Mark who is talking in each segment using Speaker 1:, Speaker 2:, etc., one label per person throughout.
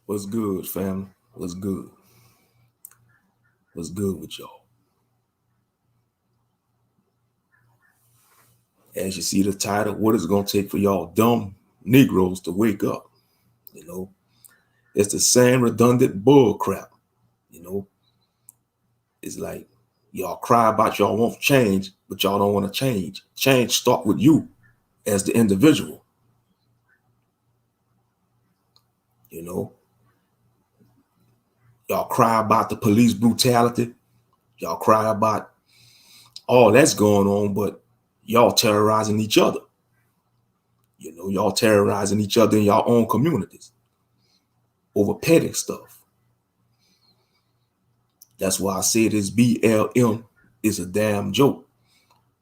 Speaker 1: What's good, family? What's good? What's good with y'all? As you see the title, what is it gonna take for y'all dumb Negroes to wake up? You know, it's the same redundant bull crap. You know, it's like y'all cry about y'all want change, but y'all don't want to change. Change start with you as the individual. You know, y'all cry about the police brutality. Y'all cry about all that's going on, but y'all terrorizing each other. Y'all terrorizing each other in your own communities over petty stuff. That's why I say this BLM is a damn joke.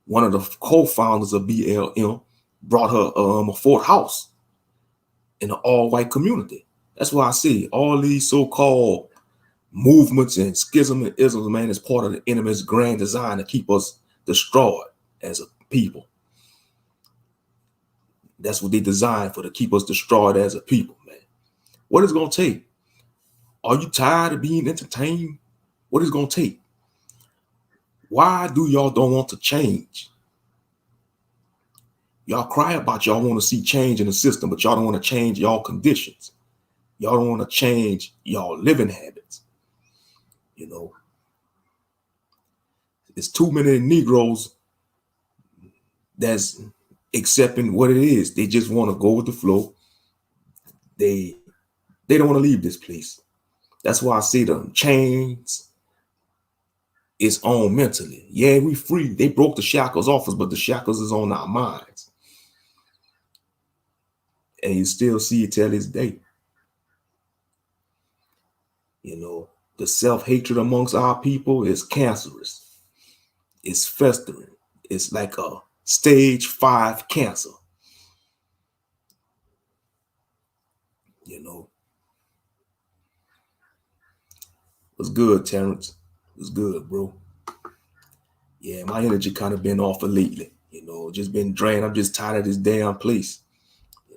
Speaker 1: One of the co-founders of BLM brought her a fourth house in an all-white community. That's why I say all these so-called movements and schism and isms, man, is part of the enemy's grand design to keep us destroyed as a people. That's what they designed for, to keep us destroyed as a people, man. What is it going to take? Are you tired of being entertained? What is it going to take? Why do y'all don't want to change? Y'all cry about y'all want to see change in the system, but y'all don't want to change y'all conditions. Y'all don't want to change y'all living habits. It's too many Negroes that's accepting what it is. They just want to go with the flow. They don't want to leave this place. That's why I say them chains is on mentally. Yeah, we free. They broke the shackles off us, but the shackles is on our minds. And you still see it till this day. The self-hatred amongst our people is cancerous. It's festering. It's like a stage 5 cancer. What's good, Terrence? What's good, bro? Yeah, my energy kind of been off of lately. Just been drained. I'm just tired of this damn place.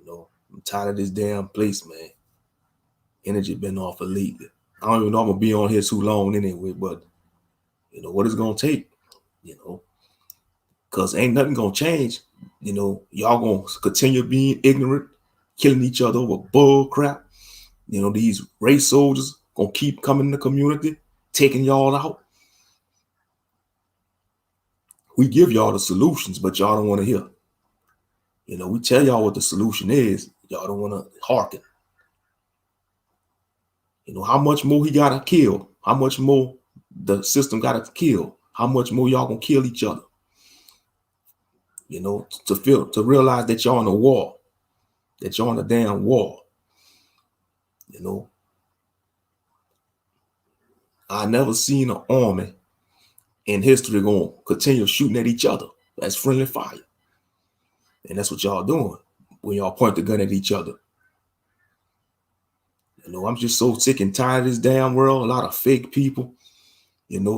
Speaker 1: I'm tired of this damn place, man. Energy been off of lately. I don't even know I'm gonna be on here too long anyway, but what it's gonna take, because ain't nothing gonna change. Y'all gonna continue being ignorant, killing each other over bull crap. These race soldiers gonna keep coming in the community, taking y'all out. We give y'all the solutions, but y'all don't want to hear. We tell y'all what the solution is. Y'all don't want to hearken. How much more he gotta kill? How much more the system gotta kill? How much more y'all gonna kill each other? To realize that y'all in a war, that y'all in a damn war. I never seen an army in history gonna continue shooting at each other. That's friendly fire. And that's what y'all doing when y'all point the gun at each other. I'm just so sick and tired of this damn world. A lot of fake people.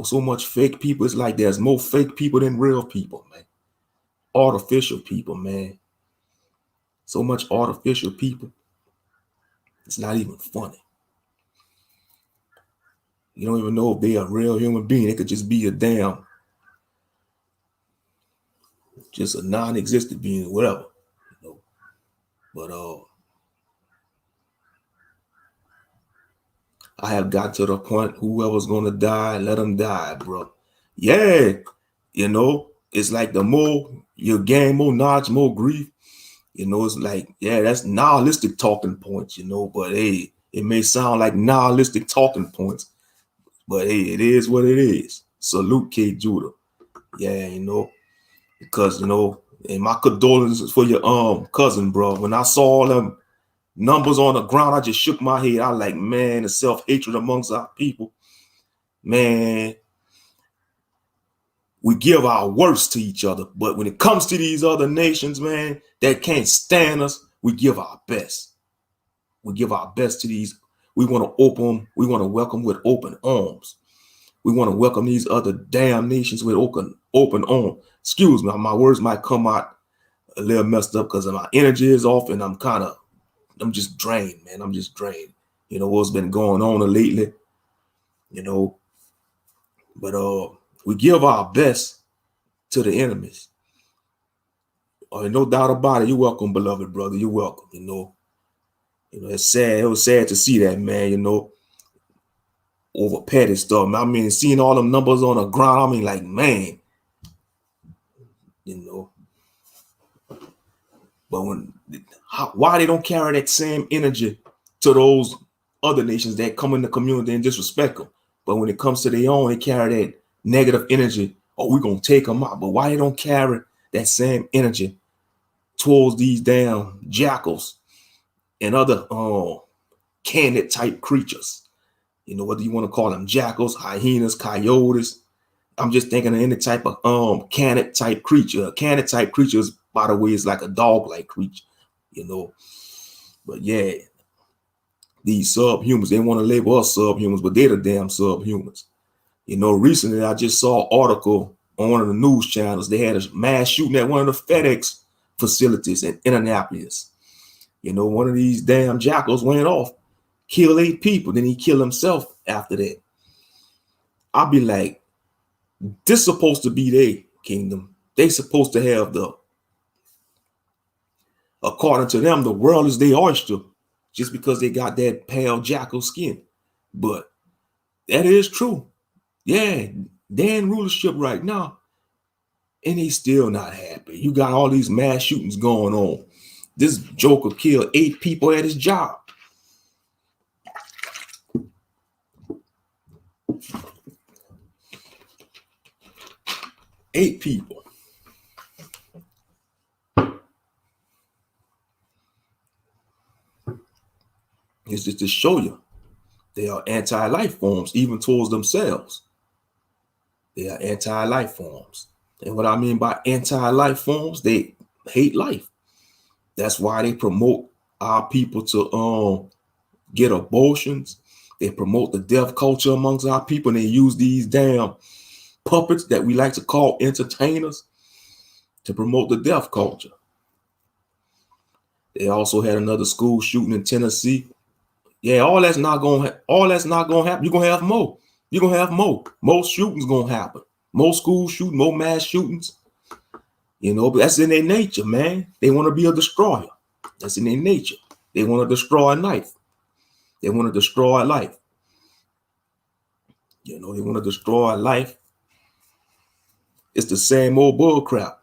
Speaker 1: So much fake people. It's like there's more fake people than real people, man. Artificial people, man. So much artificial people. It's not even funny. You don't even know if they're a real human being. They could just be just a non-existent being or whatever. But I have got to the point, whoever's gonna die, let them die, bro. Yeah, it's like the more you gain more knowledge, more grief. It's like, yeah, that's nihilistic talking points, but hey, it may sound like nihilistic talking points, but hey, it is what it is. Salute K. Judah. Yeah, because, and my condolences for your cousin, bro. When I saw them numbers on the ground, I just shook my head. I like, man, the self-hatred amongst our people. Man, we give our worst to each other. But when it comes to these other nations, man, that can't stand us, we give our best. We give our best to these. We want to welcome with open arms. We want to welcome these other damn nations with open arms. Excuse me, my words might come out a little messed up because my energy is off and I'm just drained, man. I'm just drained. you know, what's been going on lately, you know. But we give our best to the enemies. No doubt about it. You're welcome, beloved brother. You're welcome, you know. You know, it's sad. It was sad to see that, man, you know, over petty stuff. I mean, seeing all them numbers on the ground, I mean, like, man, you know. But why they don't carry that same energy to those other nations that come in the community and disrespect them? But when it comes to their own, they carry that negative energy. Oh, we're going to take them out. But why they don't carry that same energy towards these damn jackals and other candid type creatures? You know, whether you want to call them jackals, hyenas, coyotes. I'm just thinking of any type of candid type creature. A candid type creature, by the way, is like a dog-like creature, you know. But yeah, these subhumans, they want to label us subhumans, but they're the damn subhumans. You know, recently I just saw an article on one of the news channels. They had a mass shooting at one of the FedEx facilities in Indianapolis. You know, one of these damn jackals went off, killed 8 people, then he killed himself after that. I'll be like, this supposed to be their kingdom. They supposed to have according to them, the world is their oyster, just because they got that pale jackal skin. But that is true. Yeah, they're in rulership right now, and they still not happy. You got all these mass shootings going on. This joker killed 8 people at his job. 8 people. It's just to show you they are anti-life forms, even towards themselves. They are anti-life forms. And what I mean by anti-life forms, they hate life. That's why they promote our people to get abortions. They promote the death culture amongst our people, and they use these damn puppets that we like to call entertainers to promote the death culture. They also had another school shooting in Tennessee. Yeah, all that's not gonna happen. You're gonna have more. You're gonna have more. Most shootings gonna happen. More school shooting, more mass shootings. You know, but that's in their nature, man. They want to be a destroyer. That's in their nature. They want to destroy life. They want to destroy life. You know, they want to destroy life. It's the same old bull crap.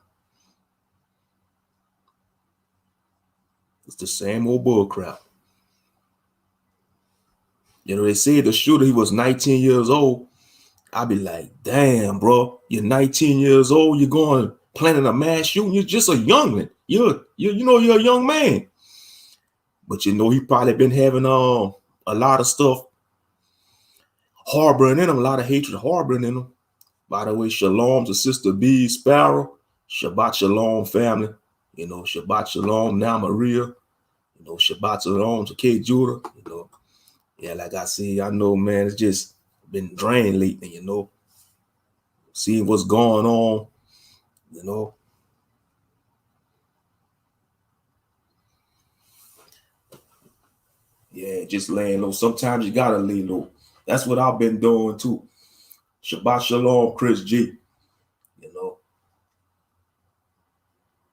Speaker 1: It's the same old bull crap. You know, they say the shooter, he was 19 years old. I'd be like, damn, bro, you're 19 years old. You're going planning a mass shooting. You're just a youngling. You're a young man. But you know, he probably been having a lot of stuff harboring in him, a lot of hatred harboring in him. By the way, shalom to Sister B Sparrow. Shabbat shalom, family. You know, Shabbat shalom, now Maria. You know, Shabbat shalom to K Judah. You know, yeah, like I see, I know, man, it's just been drained lately, you know. Seeing what's going on, you know. Yeah, just laying low. Sometimes you gotta lay low. That's what I've been doing too. Shabbat shalom, Chris G. You know,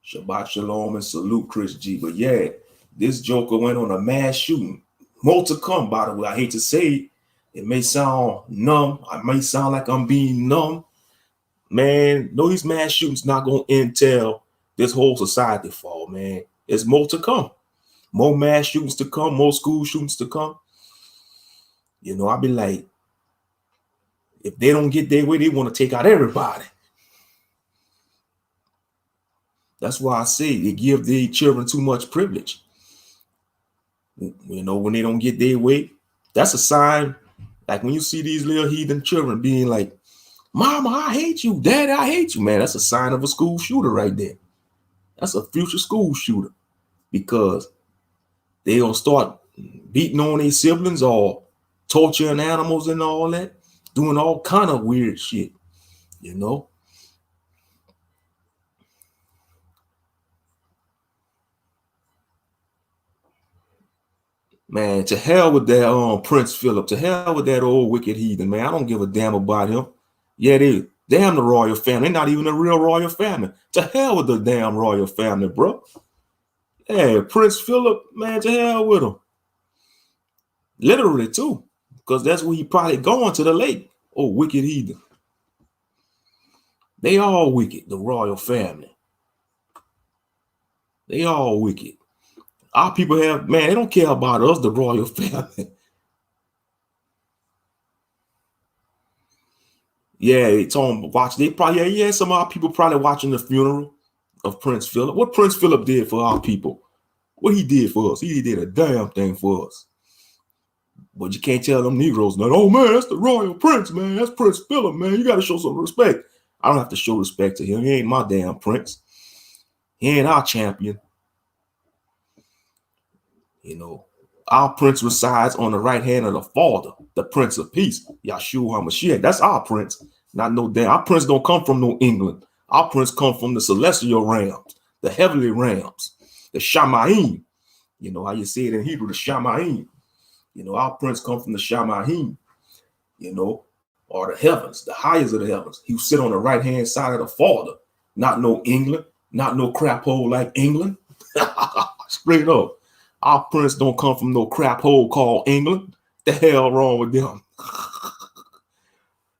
Speaker 1: Shabbat shalom and salute, Chris G. But yeah, this joker went on a mass shooting. More to come, by the way. I hate to say it. It may sound numb. I may sound like I'm being numb. Man, no, these mass shootings not gonna end till this whole society fall, man. There's more to come. More mass shootings to come, more school shootings to come. You know, I've been like, if they don't get their way, they want to take out everybody. That's why I say they give the children too much privilege. You know, when they don't get their way, that's a sign. Like when you see these little heathen children being like, Mama, I hate you. Daddy, I hate you, man. That's a sign of a school shooter right there. That's a future school shooter, because they gonna start beating on their siblings or torturing animals and all that, doing all kind of weird shit, you know. Man, to hell with that Prince Philip. To hell with that old wicked heathen, man. I don't give a damn about him. Yeah, they damn the royal family. They're not even a real royal family. To hell with the damn royal family, bro. Yeah, Prince Philip, man, to hell with him. Literally, too. Because that's where he probably going, to the lake. Oh, wicked heathen. They all wicked, the royal family. They all wicked. Our people have, man, they don't care about us, the royal family. Yeah, they told them watch. They probably, yeah, some of our people probably watching the funeral of Prince Philip. What Prince Philip did for our people? What he did for us? He did a damn thing for us. But you can't tell them Negroes that, oh man, that's the royal prince, man. That's Prince Philip, man. You got to show some respect. I don't have to show respect to him. He ain't my damn prince. He ain't our champion. You know, our prince resides on the right hand of the Father, the Prince of Peace, Yahshua HaMashiach. That's our prince. Not no damn. Our prince don't come from no England. Our prince come from the celestial realms, the heavenly realms, the Shamaim. You know how you say it in Hebrew, the Shamaim. You know, our prince come from the Shamaim, you know, or the heavens, the highest of the heavens. He sit on the right-hand side of the Father. Not no England, not no crap hole like England. Straight up. Our prince don't come from no crap hole called England. The hell wrong with them?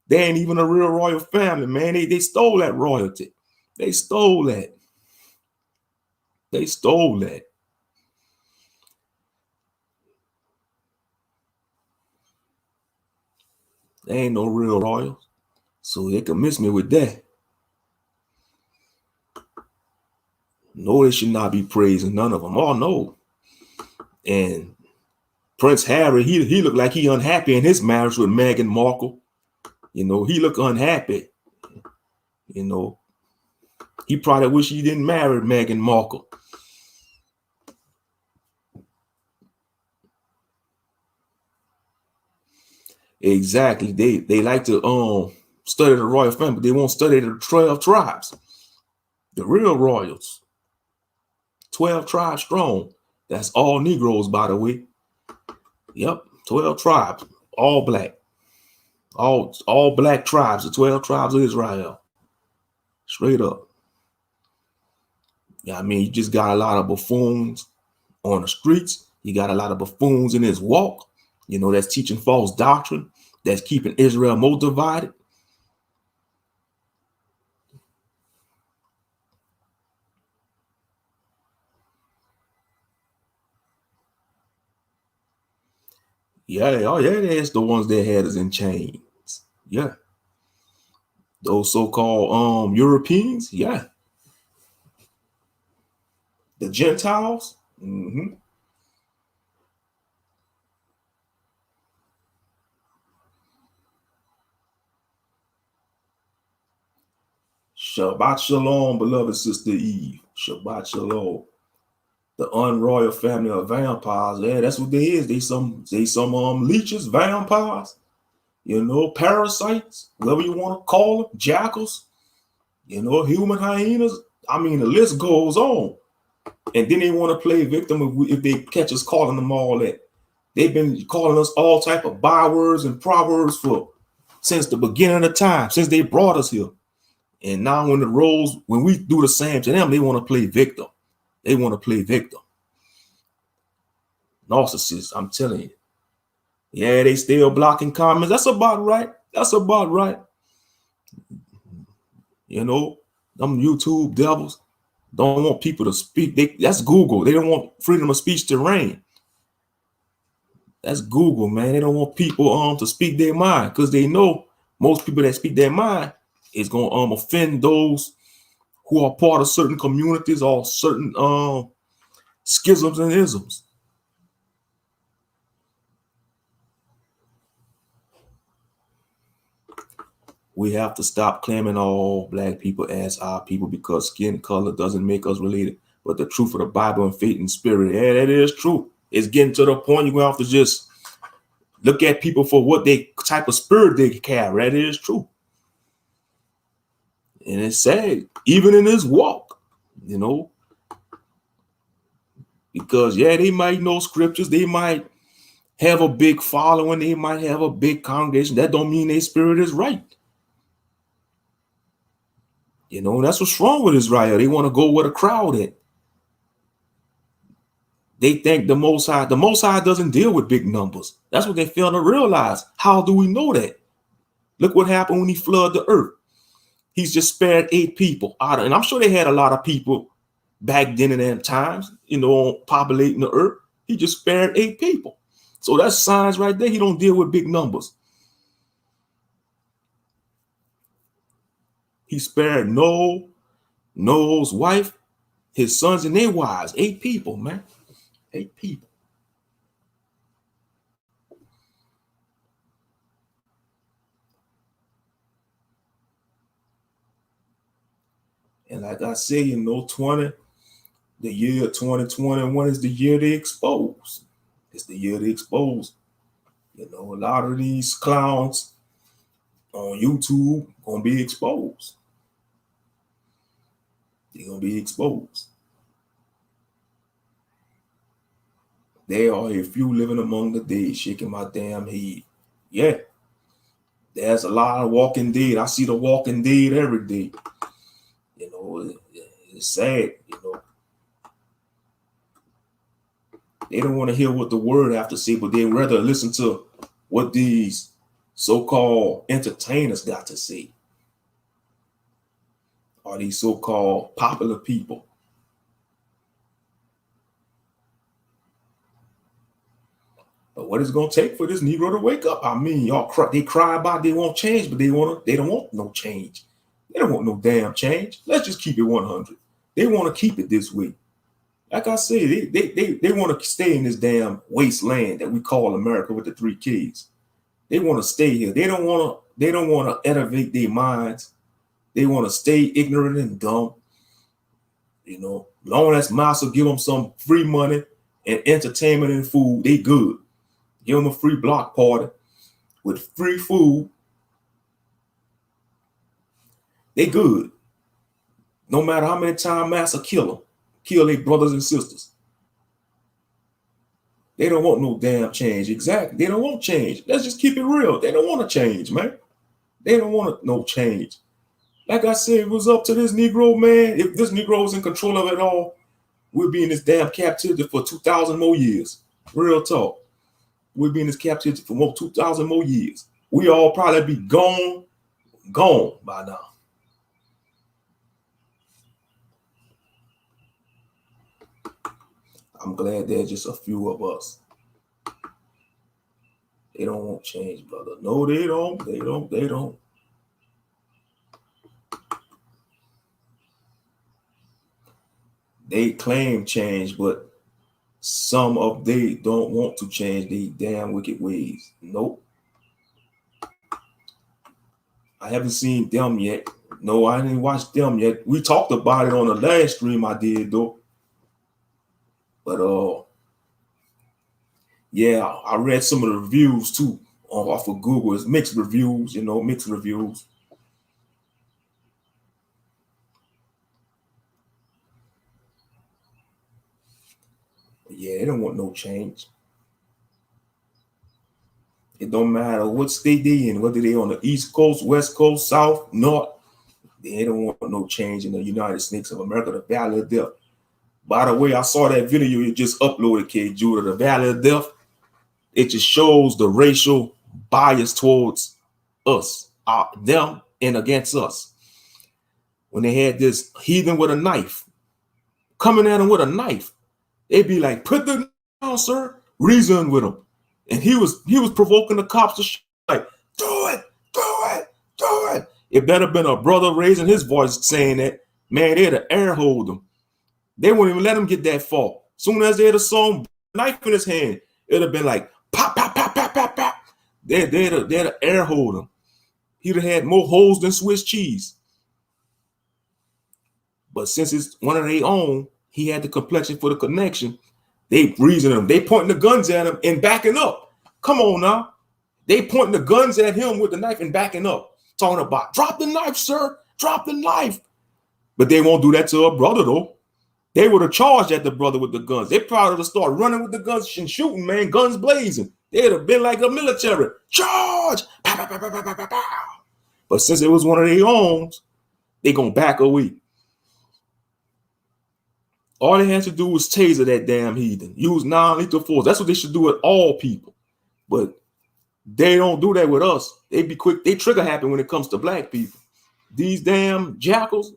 Speaker 1: They ain't even a real royal family, man. They stole that royalty. They stole that. They stole that. They ain't no real royals. So they can miss me with that. No, they should not be praising none of them. Oh, no. And Prince Harry, he looked like he unhappy in his marriage with Meghan Markle. You know, he looked unhappy. You know, he probably wish he didn't marry Meghan Markle. Exactly. They like to study the royal family, but they won't study the 12 tribes. The real royals. 12 tribes strong. That's all Negroes, by the way. Yep, 12 tribes, all black. All black tribes, the 12 tribes of Israel. Straight up. Yeah, I mean, you just got a lot of buffoons on the streets. You got a lot of buffoons in his walk, you know, that's teaching false doctrine, that's keeping Israel more divided. Yeah, oh yeah, that's the ones that had us in chains. Yeah. Those so-called Europeans, yeah. The Gentiles. Shabbat Shalom, beloved sister Eve. Shabbat Shalom. The unroyal family of vampires. Yeah, that's what they is. They some leeches, vampires, you know, parasites, whatever you want to call them, jackals, you know, human hyenas. I mean, the list goes on. And then they want to play victim if they catch us calling them all that. They've been calling us all type of bywords and proverbs since the beginning of time, since they brought us here. And now when we do the same to them, they want to play victim. They want to play victim. Narcissists, I'm telling you. Yeah, they still blocking comments. That's about right. That's about right. You know, them YouTube devils don't want people to speak. That's Google. They don't want freedom of speech to reign. That's Google, man. They don't want people to speak their mind because they know most people that speak their mind is going to offend those who are part of certain communities or certain schisms and isms. We have to stop claiming all black people as our people because skin color doesn't make us related. But the truth of the Bible and faith and spirit, yeah, that is true. It's getting to the point you're going to have to just look at people for what type of spirit they carry. That is true. And it's sad, even in this walk, you know, because, yeah, they might know scriptures. They might have a big following, they might have a big congregation. That don't mean their spirit is right. You know, that's what's wrong with Israel. They want to go where the crowd at. They think the Most High doesn't deal with big numbers. That's what they fail to realize. How do we know that? Look what happened when he flooded the earth. He's just spared 8 people out of, and I'm sure they had a lot of people back then in them times, you know, populating the earth. He just spared 8 people. So that's signs right there. He don't deal with big numbers. He spared Noah's wife, his sons, and their wives. 8 people, man. 8 people. And like I said, you know, the year 2021 is the year they expose. It's the year they expose. You know, a lot of these clowns on YouTube gonna be exposed. They're gonna be exposed. There are a few living among the dead, shaking my damn head. Yeah, there's a lot of walking dead. I see the walking dead every day. You know, it's sad, you know. They don't want to hear what the word have to say, but they rather listen to what these so-called entertainers got to say. Or these so-called popular people. But what is it gonna take for this Negro to wake up? I mean, they cry about they want change, but they don't want no change. They don't want no damn change. Let's just keep it 100. They want to keep it this way. Like I said, they want to stay in this damn wasteland that we call America with the 3 Ks. They want to stay here. They don't want to elevate their minds. They want to stay ignorant and dumb. You know, long as Master give them some free money and entertainment and food, they good. Give them a free block party with free food. They good. No matter how many times Master kill their brothers and sisters. They don't want no damn change. Exactly. They don't want change. Let's just keep it real. They don't want to change, man. They don't want no change. Like I said, it was up to this Negro, man. If this Negro was in control of it all, we'd be in this damn captivity for 2,000 more years. Real talk. We'd be in this captivity for 2,000 more years. We all probably be gone by now. I'm glad there's just a few of us. They don't want change, brother. No, they don't. They don't. They claim change, but some of they don't want to change their damn wicked ways. Nope. I haven't seen them yet. No, I didn't watch them yet. We talked about it on the last stream I did, though. But yeah, I read some of the reviews too off of Google. It's mixed reviews, you know, mixed reviews. But yeah, they don't want no change. It don't matter what state they in, whether they on the East Coast, West Coast, South, North. They don't want no change in the United States of America, the Valley of Death. By the way, I saw that video you just uploaded, K. Judah, the Valley of Death. It just shows the racial bias towards us, them, and against us. When they had this heathen with a knife, coming at him with a knife, they'd be like, "Put the knife down, sir. Reason with him." And he was provoking the cops to like, "Do it, do it, do it." It better been a brother raising his voice saying that, man, they'd have air hold him. They wouldn't even let him get that far. Soon as they had a song, knife in his hand, it'd have been like, pop, pop, pop, pop, pop, pop. They'd have air hold him. He'd have had more holes than Swiss cheese. But since it's one of their own, he had the complexion for the connection. They reasoning him. They pointing the guns at him and backing up. Come on now. They pointing the guns at him with the knife and backing up. Talking about, drop the knife, sir. Drop the knife. But they won't do that to a brother, though. They would have charged at the brother with the guns. They probably would have started running with the guns and shooting, man. Guns blazing. They'd have been like the military. Charge! Pow, pow, pow, pow, pow, pow, pow. But since it was one of their own, they gonna back away. All they had to do was taser that damn heathen. Use non-lethal force. That's what they should do with all people. But they don't do that with us. They be quick. They trigger happy when it comes to black people. These damn jackals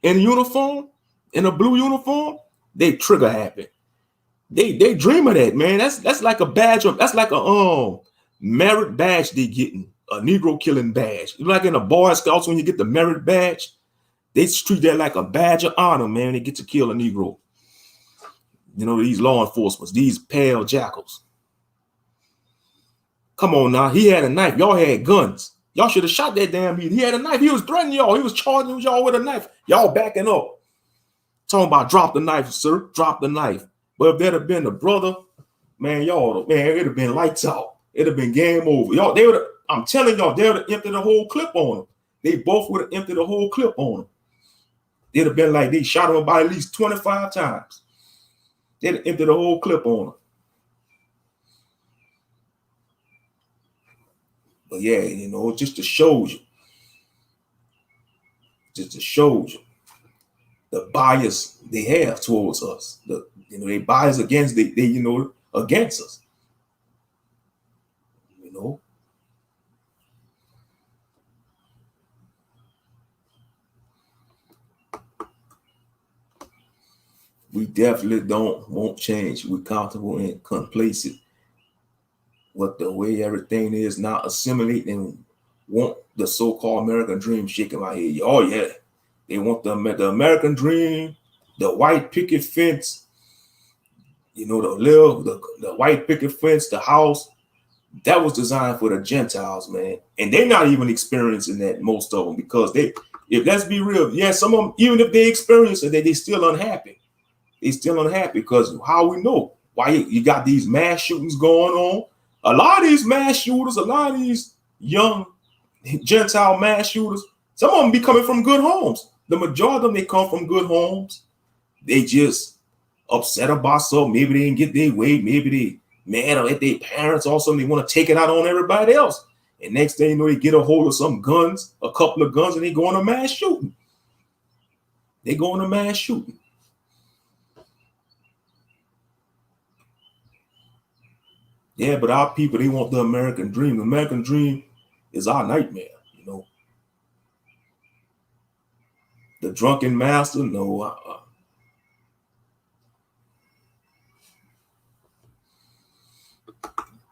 Speaker 1: in uniform, in a blue uniform, they trigger happy. They dream of that, man. That's like a badge of, that's like a merit badge they getting, a Negro killing badge. Like in the Boy Scouts when you get the merit badge, they treat that like a badge of honor, man. They get to kill a Negro. You know, these law enforcement, these pale jackals. Come on now, he had a knife. Y'all had guns. Y'all should have shot that damn heathen. He had a knife. He was threatening y'all. He was charging y'all with a knife. Y'all backing up. Talking about drop the knife, sir. Drop the knife. But if there'd have been a brother, man, y'all, man, it'd have been lights out. It'd have been game over. Y'all, they would have, I'm telling y'all, they would have emptied the whole clip on him. They both would have emptied the whole clip on him. It'd have been like they shot him about at least 25 times. They'd have emptied the whole clip on him. But yeah, you know, just to show you. Just to show you the bias they have towards us. They bias against against us. You know. We definitely won't change. We're comfortable and complacent with the way everything is now, assimilate and want the so-called American dream shaking my head. Oh yeah. They want the American dream, the white picket fence, you know, the white picket fence, the house. That was designed for the Gentiles, man. And they're not even experiencing that, most of them, because if let's be real, yeah, some of them, even if they experience it, they still unhappy. They still unhappy because how we know? Why you got these mass shootings going on? A lot of these mass shooters, a lot of these young Gentile mass shooters, some of them be coming from good homes. The majority of them, they come from good homes. They just upset about something. Maybe they didn't get their way. Maybe they mad at their parents or something. They want to take it out on everybody else. And next thing you know, they get a hold of some guns, a couple of guns, and they go on a mass shooting. They go on a mass shooting. Yeah, but our people, they want the American dream. The American dream is our nightmare, you know. The Drunken Master, no.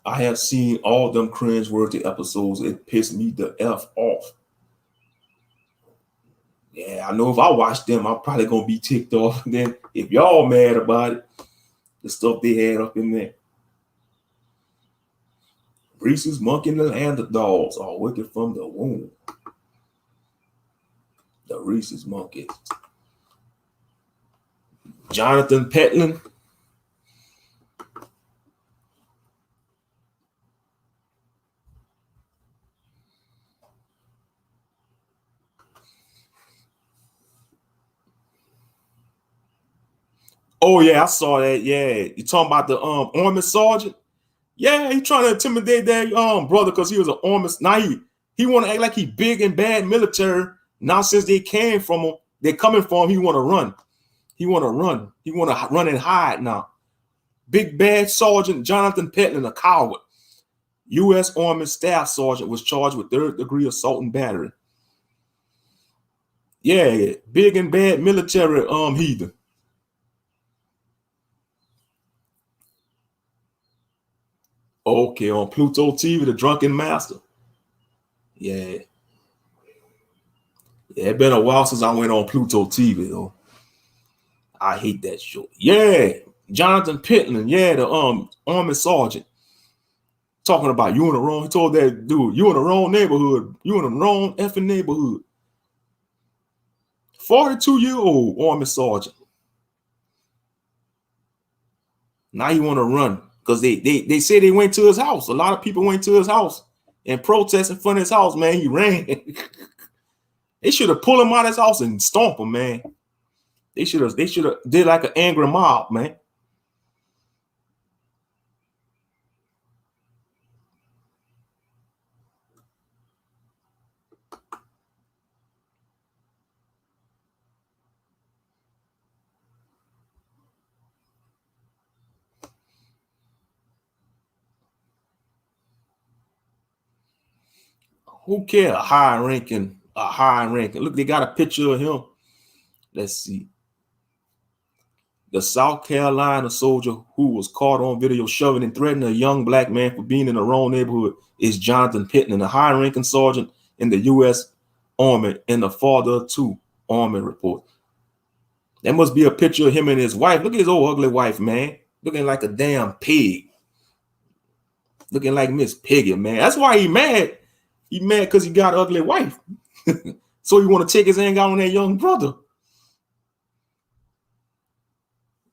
Speaker 1: I have seen all them cringe-worthy episodes. It pissed me the F off. Yeah, I know if I watch them, I'm probably going to be ticked off. And then if y'all mad about it, the stuff they had up in there. Reese's Monkey and the Land of Dogs are wicked from the womb. The Reese's Monkey. Jonathan Petlin. Oh yeah, I saw that. Yeah, you talking about the army sergeant? Yeah, he trying to intimidate that brother because he was an army. Now he want to act like he big and bad military. Now since they came from him, they're coming for him. He want to run. He want to run. He want to run and hide now. Big bad Sergeant Jonathan Petlin, a coward. U.S. Army Staff Sergeant, was charged with third-degree assault and battery. Yeah, big and bad military heathen. Okay, on Pluto TV, the Drunken Master. Yeah. Yeah, it been a while since I went on Pluto TV, though. I hate that show. Yeah, Jonathan Petlin, yeah, the army sergeant. Talking about you in the wrong. He told that dude, you in the wrong neighborhood. You in the wrong effing neighborhood. 42-year-old army sergeant. Now he want to run because they say they went to his house. A lot of people went to his house and protest in front of his house, man. He ran. They should have pulled him out of his house and stomp him, man. They should have did like an angry mob, man. Who care? A high ranking. Look, they got a picture of him. Let's see. The South Carolina soldier who was caught on video shoving and threatening a young black man for being in the wrong neighborhood is Jonathan Pittman, a high-ranking sergeant in the U.S. Army and the father of 2 Army reports. There must be a picture of him and his wife. Look at his old ugly wife, man. Looking like a damn pig. Looking like Miss Piggy, man. That's why he mad. He mad because he got an ugly wife. So he want to take his anger out on that young brother.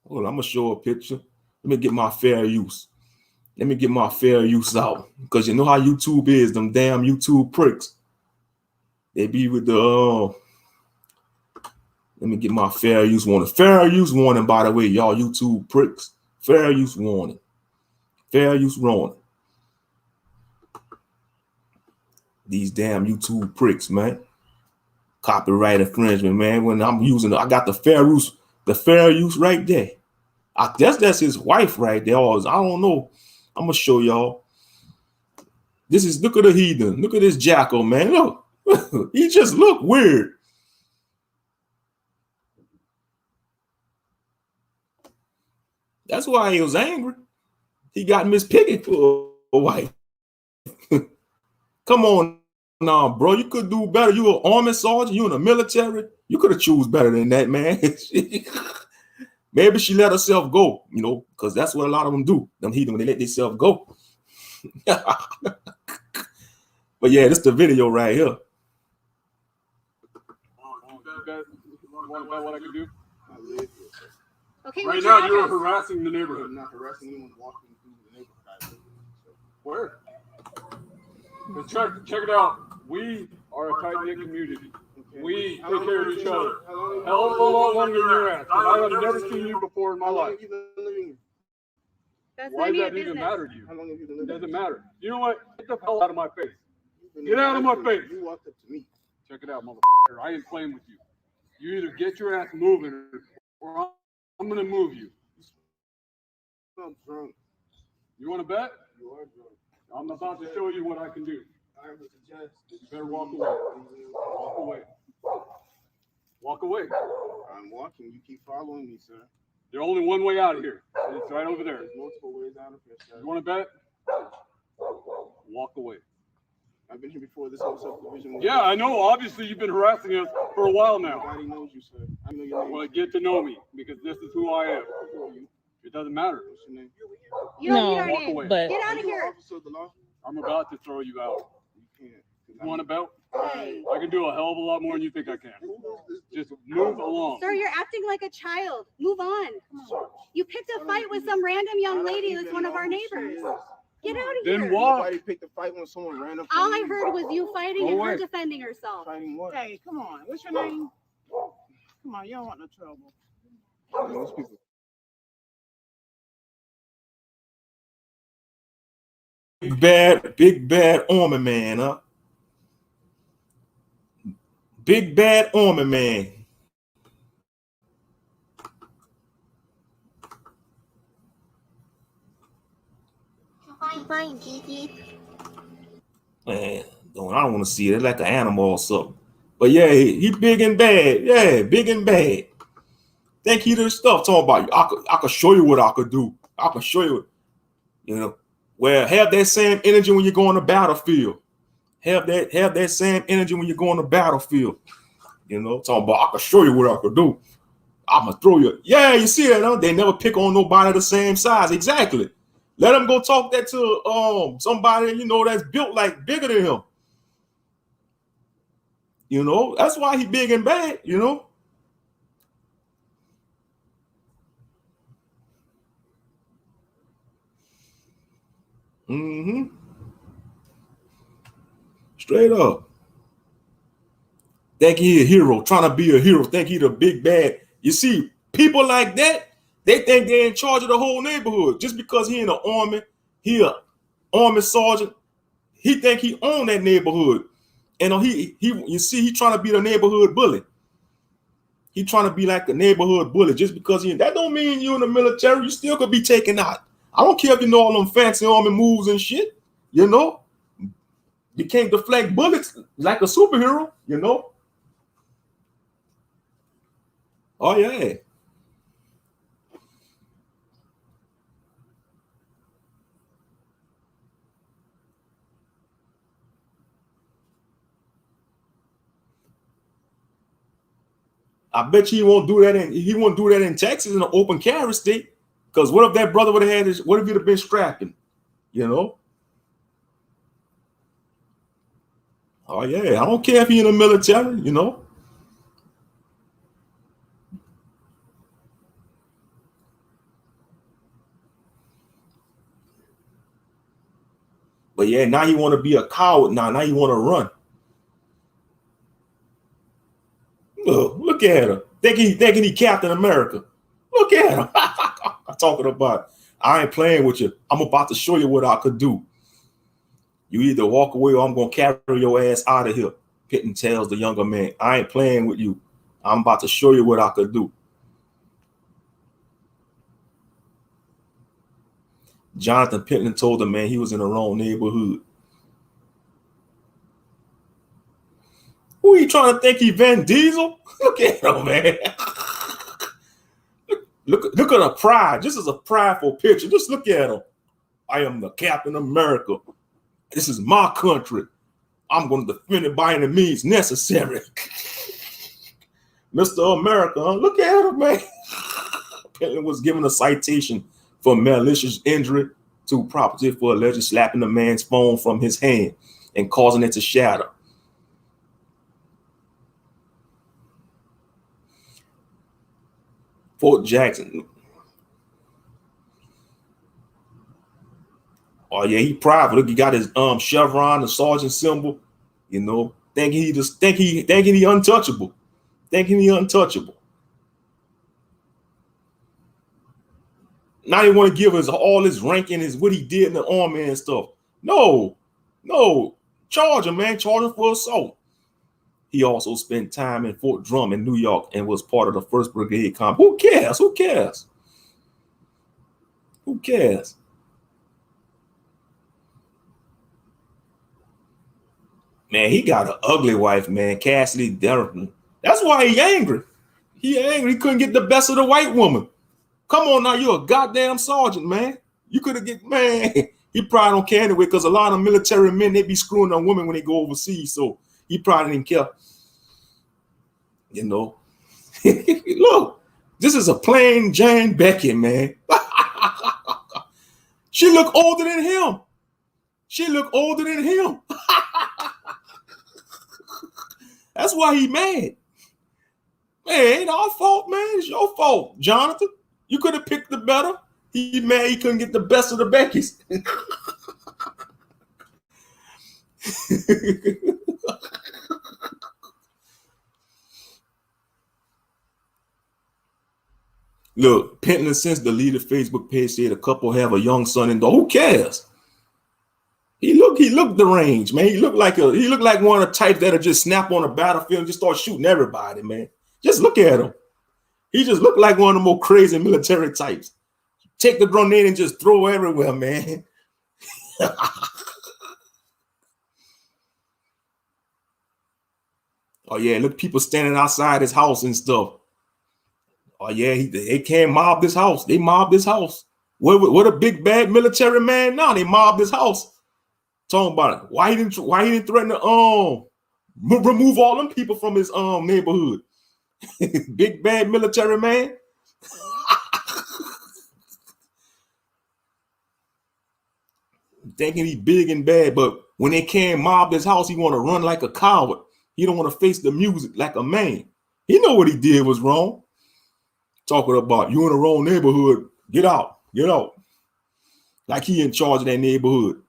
Speaker 1: Hold on, I'm going to show a picture. Let me get my fair use. Let me get my fair use out. Because you know how YouTube is, them damn YouTube pricks. They be with the... Let me get my fair use warning. Fair use warning, by the way, y'all YouTube pricks. Fair use warning. Fair use warning. These damn YouTube pricks, man. Copyright infringement, man. When I'm using it, I got the fair use right there. That's his wife right there. I don't know. I'm gonna show y'all. Look at the heathen. Look at this jackal, man. Look. He just look weird. That's why he was angry. He got Miss Piggy for a wife. Come on now, bro. You could do better. You an army sergeant. You in the military. You could have choose better than that, man. Maybe she let herself go, you know, because that's what a lot of them do. Them heathen, when they let themselves go. But yeah, this is the video right here.
Speaker 2: What I can do?
Speaker 3: Okay,
Speaker 2: right now you're harassing the neighborhood.
Speaker 3: I'm not harassing anyone walking through the neighborhood.
Speaker 2: Where? Check it out. We are a tight-knit community. Okay. We take care of each other. Hell of a lot longer than your ass. I have never seen you before in my life. Why does that even matter to you?
Speaker 3: How long have you been living?
Speaker 2: It doesn't matter. You know what? Get the hell out of my face. Get out of my face.
Speaker 3: You walked up to me.
Speaker 2: Check it out, motherfucker. I ain't playing with you. You either get your ass moving or I'm gonna move you.
Speaker 3: I'm drunk.
Speaker 2: You want to bet?
Speaker 3: You are drunk.
Speaker 2: I'm about to show you what I can do.
Speaker 3: I would suggest
Speaker 2: you better walk away. Walk away. Walk away.
Speaker 3: I'm walking. You keep following me, sir.
Speaker 2: There's only one way out of here. It's right over there.
Speaker 3: There's multiple ways out of here, sir.
Speaker 2: You want to bet? Walk away.
Speaker 3: I've been here before. This whole subdivision.
Speaker 2: Yeah, I know. Obviously, you've been harassing us for a while now.
Speaker 3: Nobody knows you, sir. I know your name.
Speaker 2: Well, get to know me because this is who I am. It doesn't matter.
Speaker 3: What's your name?
Speaker 4: You don't
Speaker 2: walk
Speaker 4: need our
Speaker 2: away.
Speaker 4: name. But
Speaker 3: Get out of here. Officer of the law?
Speaker 2: I'm about to throw you out.
Speaker 3: You can't.
Speaker 2: You want a belt?
Speaker 4: Hey.
Speaker 2: I can do a hell of a lot more than you think I can. Just move along.
Speaker 4: Sir, you're acting like a child. Move on. Come on. You picked a fight with some random young lady that's one of our neighbors. Get out of here.
Speaker 2: Then walk.
Speaker 3: Nobody picked a fight when someone ran up.
Speaker 4: All I heard was you fighting and
Speaker 2: away.
Speaker 4: her defending herself.
Speaker 3: Fighting what?
Speaker 5: Hey, come on. What's your name? Come on, you don't want no trouble.
Speaker 3: Those people.
Speaker 1: Big bad army man, huh? Big bad army man.
Speaker 6: Fine, Gigi.
Speaker 1: Man, I don't want to see it like an animal or something. But yeah, he big and bad. Yeah, big and bad. Think he the stuff talking about you. I could show you what I could do. I can show you, you know. Well, have that same energy when you go on the battlefield. Have that same energy when you go on the battlefield. You know, talking about I can show you what I could do. I'm gonna throw you. Yeah, you see that? Huh? They never pick on nobody the same size. Exactly. Let them go talk that to somebody, you know, that's built like bigger than him. You know, that's why he big and bad, you know. Mm-hmm. Straight up. Think he a hero, trying to be a hero. Think he the big bad. You see, people like that, they think they're in charge of the whole neighborhood. Just because he in the army, he a army sergeant, he think he own that neighborhood. And you see, he trying to be the neighborhood bully. He trying to be like a neighborhood bully. Just because that don't mean you in the military, you still could be taken out. I don't care if you know all them fancy army moves and shit, you know. You can't deflect bullets like a superhero, you know? Oh, yeah. I bet you he won't do that in Texas in an open carry state. Because what if that brother would have had his, what if he'd have been strapping? You know? Oh, yeah. I don't care if he's in the military, you know? But yeah, now you want to be a coward now. Now you want to run. Look at him. Thinking he Captain America. Look at him. I'm talking about, I ain't playing with you. I'm about to show you what I could do. You either walk away or I'm going to carry your ass out of here. Pittman tells the younger man, I ain't playing with you. I'm about to show you what I could do. Jonathan Pittman told the man he was in the wrong neighborhood. Who are you trying to think he Van Diesel? Look at him, man. Look at the pride. This is a prideful picture. Just look at him. I am the Captain America. This is my country. I'm going to defend it by any means necessary. Mr. America, huh? Look at him, man. Pittman was given a citation for malicious injury to property for allegedly slapping the man's phone from his hand and causing it to shatter. Fort Jackson. Oh yeah, he private. Look, he got his chevron, the sergeant symbol. You know, thinking he untouchable. Thinking he untouchable. Now he want to give us all his rank and his what he did in the army and stuff. No, charge him, man. Charge him for assault. He also spent time in Fort Drum in New York and was part of the 1st Brigade Comp. Who cares? Who cares? Who cares? Man, he got an ugly wife, man. Cassidy Derrickson. That's why he angry. He angry. He couldn't get the best of the white woman. Come on now, you're a goddamn sergeant, man. You could have get, man. He probably don't care anyway because a lot of military men, they be screwing on women when they go overseas. So he probably didn't care. You know. Look, this is a plain Jane Beckett, man. She look older than him. She look older than him. That's why he mad. Man, it ain't our fault, man. It's your fault, Jonathan. You could have picked the better. He mad he couldn't get the best of the Beckys. Look, Pentland since deleted Facebook page said a couple have a young son and daughter. Who cares? He looked deranged, man. He looked like one of the types that'll just snap on a battlefield and just start shooting everybody, man. Just look at him. He just looked like one of the more crazy military types. Take the grenade and just throw everywhere, man. Oh yeah, look, people standing outside his house and stuff. Oh yeah, they can't mob this house. They mobbed this house. What a big bad military man now. They mobbed this house. Talking about it. Why he didn't threaten to remove all them people from his neighborhood? Big bad military man. Thinking he big and bad, but when they can't mob his house, he want to run like a coward. He don't want to face the music like a man. He know what he did was wrong. Talking about you in the wrong neighborhood. Get out. Get out. Like he in charge of that neighborhood.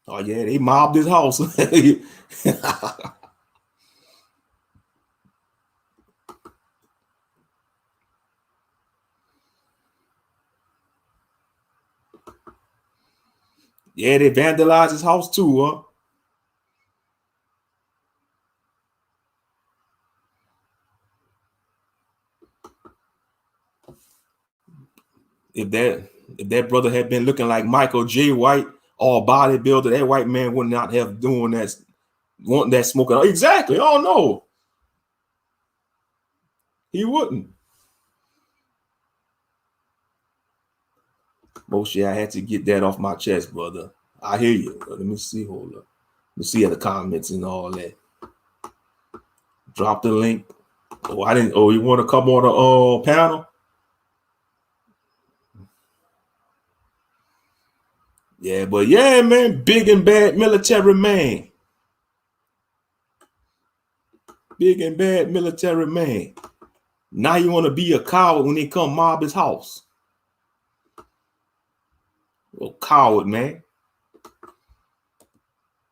Speaker 1: Oh yeah, they mobbed his house. Yeah, they vandalized his house too, huh? if that brother had been looking like Michael J. White or bodybuilder, that white man would not have doing that, wanting that smoking. Exactly. Oh no, he wouldn't. Moshe, I had to get that off my chest, brother. I hear you. Let me see. Hold up. Let me see the comments and all that. Drop the link. Oh, I didn't. Oh, you want to come on the panel? Yeah, but yeah, man, big and bad military man. Big and bad military man. Now you want to be a coward when they come mob his house. Oh, coward, man.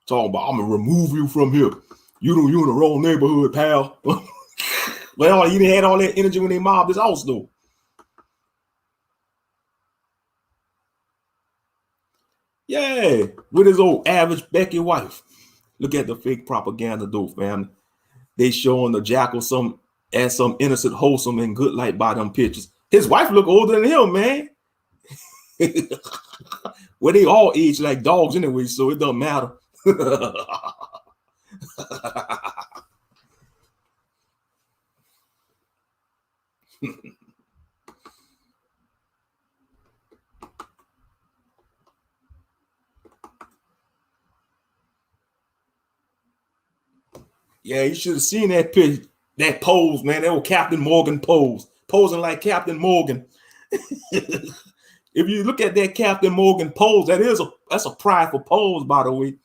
Speaker 1: Talking about, I'm gonna remove you from here. You in the wrong neighborhood, pal. Well, he didn't have all that energy when they mobbed his house, though. Yeah, with his old average Becky wife. Look at the fake propaganda, though, family. They showing the Jackal some innocent, wholesome, and good light by them pictures. His wife look older than him, man. Well, they all age like dogs anyway, so it doesn't matter. Yeah, you should have seen that picture, that pose, man. That was Captain Morgan pose, posing like Captain Morgan. If you look at that Captain Morgan pose, that's a prideful pose, by the way.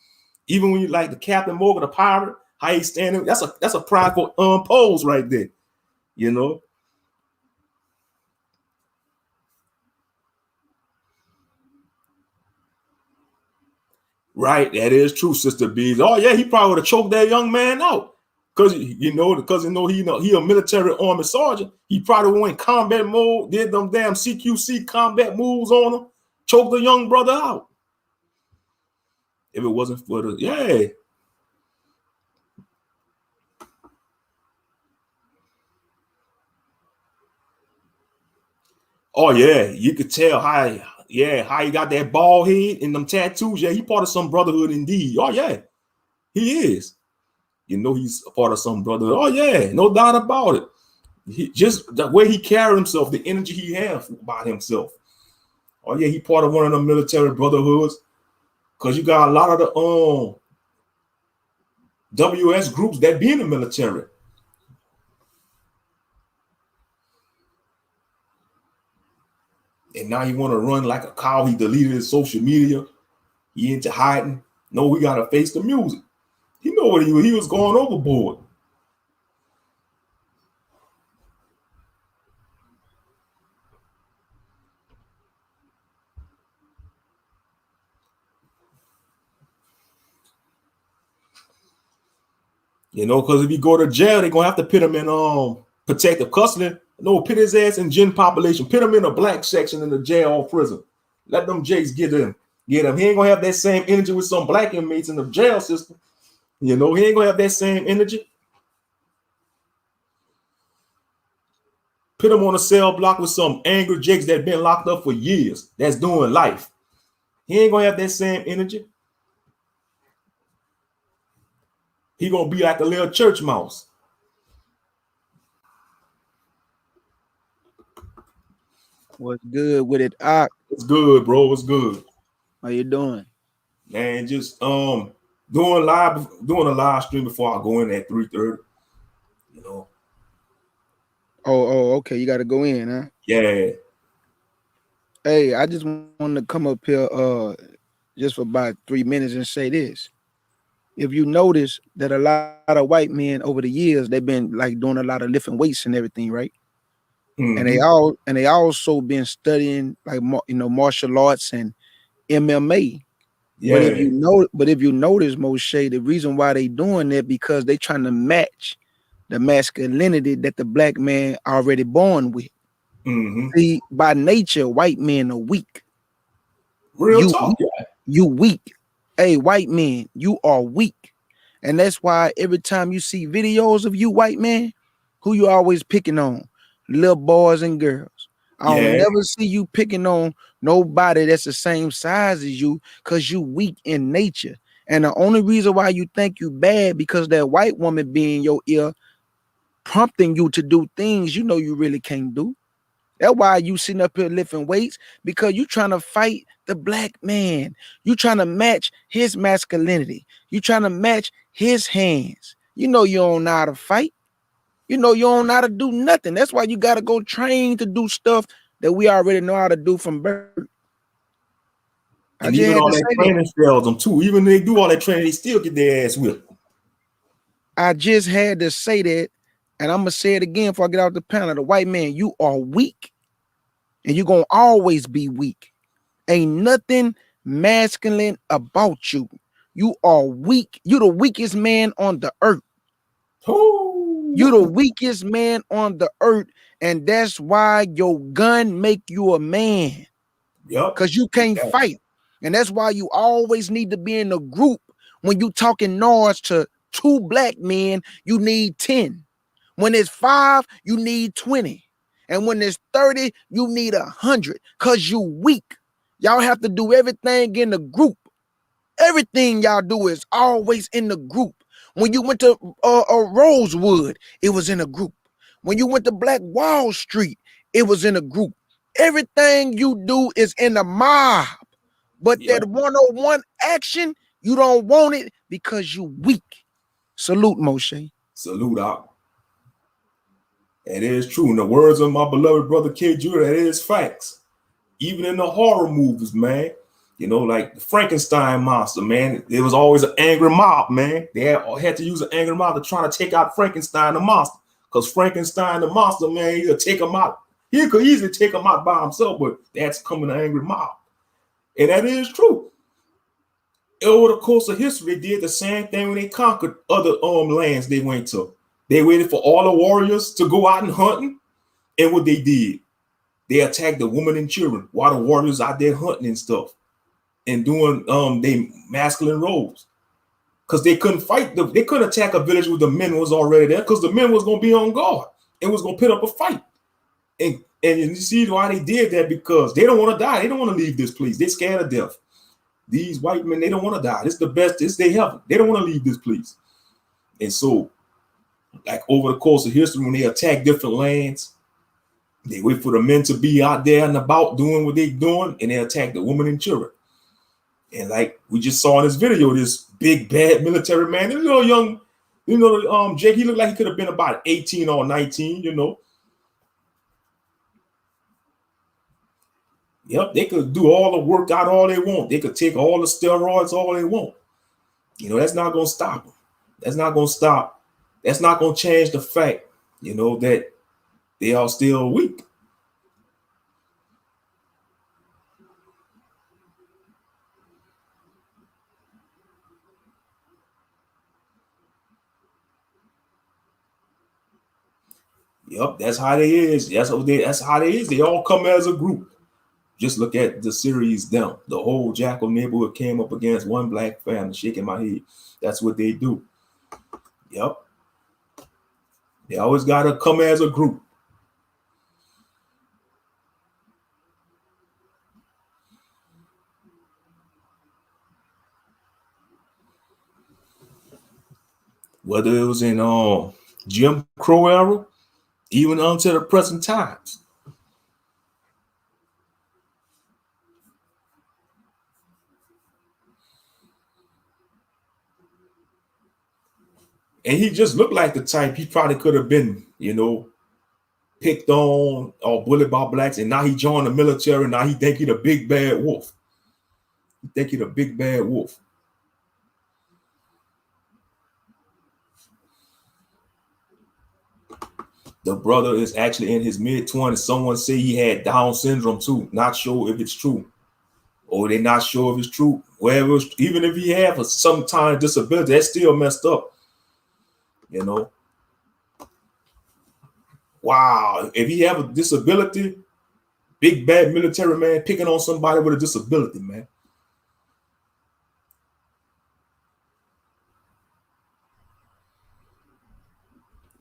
Speaker 1: Even when you like the Captain Morgan, the pirate, how he's standing, that's a prideful pose right there, you know. Right, that is true, Sister Bees. Oh yeah, he probably would have choked that young man out, because he a military army sergeant. He probably went in combat mode, did them damn CQC combat moves on him, choked the young brother out. If it wasn't for the Oh yeah, you could tell how he got that bald head and them tattoos. Yeah, he part of some brotherhood indeed. Oh yeah, he is. You know he's a part of some brotherhood. Oh yeah, no doubt about it. Just the way he carried himself, the energy he has about himself. Oh yeah, he part of one of the military brotherhoods. Cause you got a lot of the WS groups that be in the military. And now he want to run like a cow. He deleted his social media. He into hiding. No, we gotta face the music. He know what he was going overboard. You know, because if he go to jail, they're gonna have to put him in protective custody. No, put his ass in gen population. Put him in a black section in the jail or prison. Let them Jakes get him. He ain't gonna have that same energy with some black inmates in the jail system. You know, he ain't gonna have that same energy. Put him on a cell block with some angry Jakes that been locked up for years. That's doing life. He ain't gonna have that same energy. He gonna be like a little church mouse.
Speaker 6: What's good with it, Ock?
Speaker 1: It's good, bro. What's good?
Speaker 6: How you doing?
Speaker 1: Man, just doing a live stream before I go in at 3:30. You know.
Speaker 6: Oh, okay. You got to go in, huh?
Speaker 1: Yeah.
Speaker 6: Hey, I just wanted to come up here just for about 3 minutes and say this. If you notice that a lot of white men over the years, they've been like doing a lot of lifting weights and everything, right? Mm-hmm. And they also been studying like martial arts and MMA. Yeah. But if you notice, Moshe, the reason why they doing that because they trying to match the masculinity that the black man already born with. Mm-hmm. See, by nature, white men are weak.
Speaker 1: Real talk.
Speaker 6: You weak. Hey, white men, you are weak. And that's why every time you see videos of you white men, who you always picking on? Little boys and girls. I don't
Speaker 1: Yeah.
Speaker 6: never see you picking on nobody that's the same size as you because you weak in nature. And the only reason why you think you bad because that white woman be in your ear prompting you to do things you know you really can't do. That's why you sitting up here lifting weights because you trying to fight the black man. You trying to match his masculinity. You trying to match his hands. You know you don't know how to fight. You know you don't know how to do nothing. That's why you got to go train to do stuff that we already know how to do from birth. I
Speaker 1: And
Speaker 6: just
Speaker 1: even
Speaker 6: had
Speaker 1: all
Speaker 6: to
Speaker 1: that
Speaker 6: say that.
Speaker 1: training fails them too. Even when they do all that training, they still get their ass whipped.
Speaker 6: I just had to say that, and I'm gonna say it again before I get out the panel. The white man, you are weak, and you're gonna always be weak. Ain't nothing masculine about you. You are weak. You the weakest man on the earth. You the
Speaker 1: Ooh.
Speaker 6: weakest man on the earth, and that's why your gun make you a man.
Speaker 1: Yep.
Speaker 6: Because you can't
Speaker 1: Yeah.
Speaker 6: fight. And that's why you always need to be in a group. When you talking noise to 2 black men, you need 10. When it's 5, you need 20. And when it's 30, you need 100 because you weak. Y'all have to do everything in the group. Everything y'all do is always in the group. When you went to Rosewood, it was in a group. When you went to Black Wall Street, it was in a group. Everything you do is in a mob. But
Speaker 1: Yep.
Speaker 6: that 101 action, you don't want it because you weak. Salute, Moshe.
Speaker 1: Salute out. That is true. In the words of my beloved brother K. Jr., that is facts. Even in the horror movies, man. You know, like the Frankenstein monster, man. There was always an angry mob, man. They had to use an angry mob to try to take out Frankenstein the monster. Because Frankenstein the monster, man, he'll take him out. He could easily take him out by himself, but that's coming an angry mob. And that is true. Over the course of history, they did the same thing when they conquered other lands they went to. They waited for all the warriors to go out and hunting. And what they did, they attacked the women and children while the warriors out there hunting and stuff and doing they masculine roles. Because they couldn't fight they couldn't attack a village where the men was already there because the men was gonna be on guard and was gonna put up a fight. And you see why they did that, because they don't want to die. They don't want to leave this place. They're scared of death. These white men, they don't want to die. It's the best. It's their heaven. They don't want to leave this place. And so, like over the course of history, when they attack different lands, they wait for the men to be out there and about doing what they're doing, and they attack the women and children. And like we just saw in this video, this big bad military man, this little young, Jake, he looked like he could have been about 18 or 19, Yep, they could do all the workout all they want. They could take all the steroids all they want. That's not going to stop them. That's not going to stop. That's not going to change the fact, that they are still weak. Yep, that's how they is. That's how they is. They all come as a group. Just look at the series Them. The whole Jackal neighborhood came up against one black family, shaking my head. That's what they do. Yep. They always got to come as a group. Whether it was in Jim Crow era, even until the present times. And he just looked like the type he probably could have been, picked on or bullied by blacks, and now he joined the military. Now he think he the big bad wolf. He think he the big bad wolf. The brother is actually in his mid-20s. Someone say he had Down syndrome too. Not sure if it's true. Or they're not sure if it's true. Wherever, even if he have some kind of disability, that's still messed up. Wow. If he have a disability, big bad military man picking on somebody with a disability, man.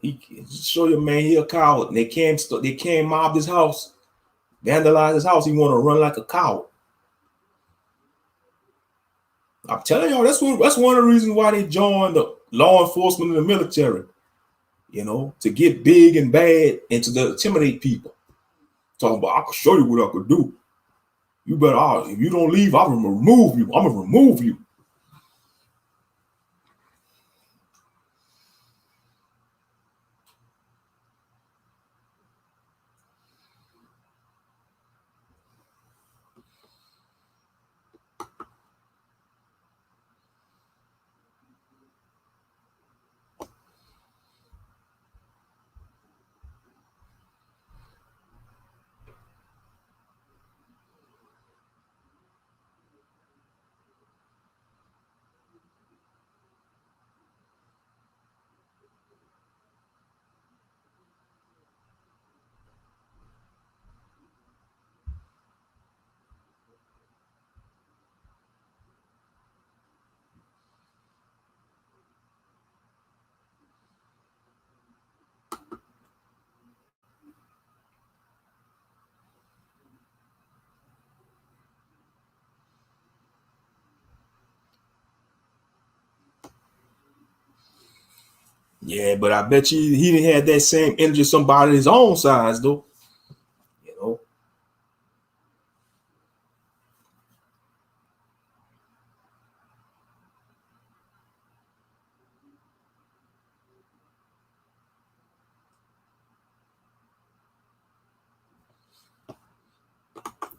Speaker 1: He show you, man, he a coward. And they came mob his house vandalize his house. He want to run like a coward. I'm telling y'all, that's one of the reasons why they joined the law enforcement and the military. You know, to get big and bad and to intimidate people. Talking about, I can show you what I could do. You better, if you don't leave, I'm gonna remove you. I'm gonna remove you. Yeah, but I bet you he didn't have that same energy somebody his own size though. You know.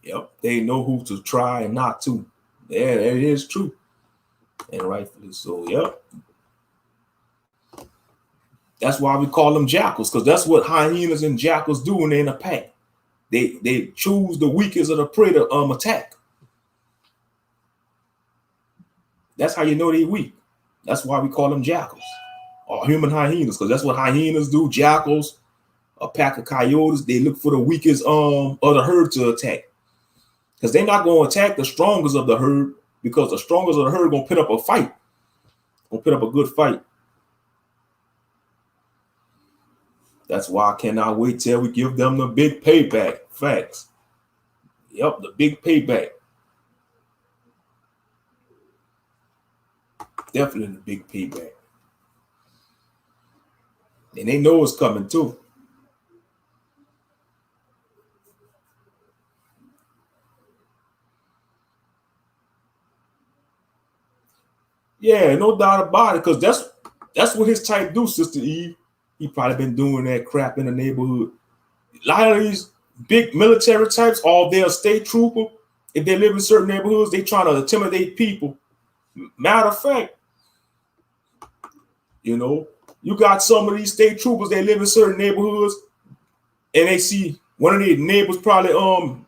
Speaker 1: Yep, they know who to try and not to. Yeah, it is true. And rightfully so, yep. That's why we call them jackals, because that's what hyenas and jackals do when they're in a pack. They choose the weakest of the prey to attack. That's how you know they're weak. That's why we call them jackals or human hyenas, because that's what hyenas do. Jackals, a pack of coyotes, they look for the weakest of the herd to attack. Because they're not going to attack the strongest of the herd, because the strongest of the herd going to put up a fight. Going to put up a good fight. That's why I cannot wait till we give them the big payback. Facts. Yep, the big payback. Definitely the big payback. And they know it's coming too. Yeah, no doubt about it, because that's what his type do, Sister Eve. He probably been doing that crap in the neighborhood. A lot of these big military types, all their state trooper, if they live in certain neighborhoods, they trying to intimidate people. Matter of fact, you know, you got some of these state troopers, they live in certain neighborhoods, and they see one of their neighbors probably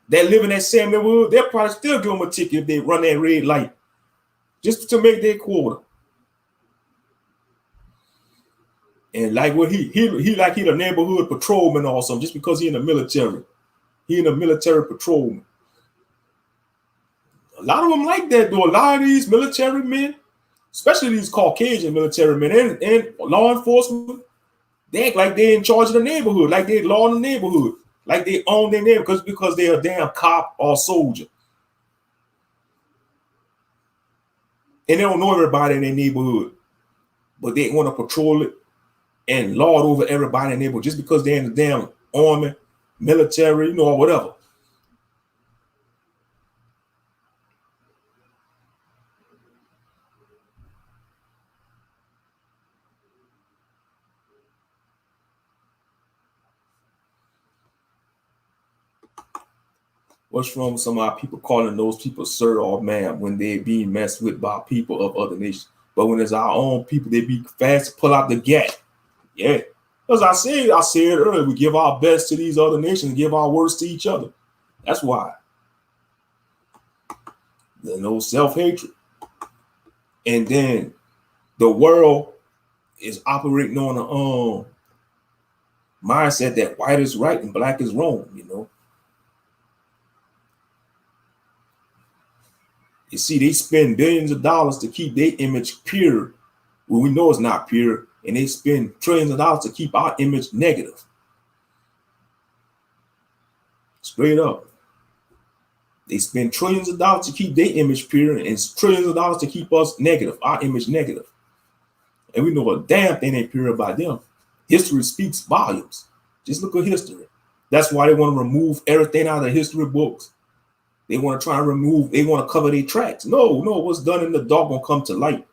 Speaker 1: that live in that same neighborhood, they'll probably still give them a ticket if they run that red light, just to make their quota. And like what he like he the neighborhood patrolman or something, just because he in the military. He in the military patrolman. A lot of them like that though. A lot of these military men, especially these Caucasian military men and law enforcement, they act like they're in charge of the neighborhood, like they're law in the neighborhood, like they own their neighborhood because they're a damn cop or soldier. And they don't know everybody in their neighborhood, but they want to patrol it and lord over everybody in the neighborhood just because they're in the damn army, military, you know, or whatever. What's wrong with some of our people calling those people sir or ma'am when they're being messed with by people of other nations? But when it's our own people, they be fast to pull out the gat. Yeah. As I said earlier, we give our best to these other nations and give our worst to each other. That's why. There's no self-hatred. And then the world is operating on a mindset that white is right and black is wrong, you know. You see, they spend billions of dollars to keep their image pure when we know it's not pure, and they spend trillions of dollars to keep our image negative. Straight up. They spend trillions of dollars to keep their image pure and trillions of dollars to keep us negative, our image negative. And we know a damn thing ain't pure about them. History speaks volumes. Just look at history. That's why they want to remove everything out of history books. They want to try and remove, they want to cover their tracks. No, what's done in the dark gonna come to light.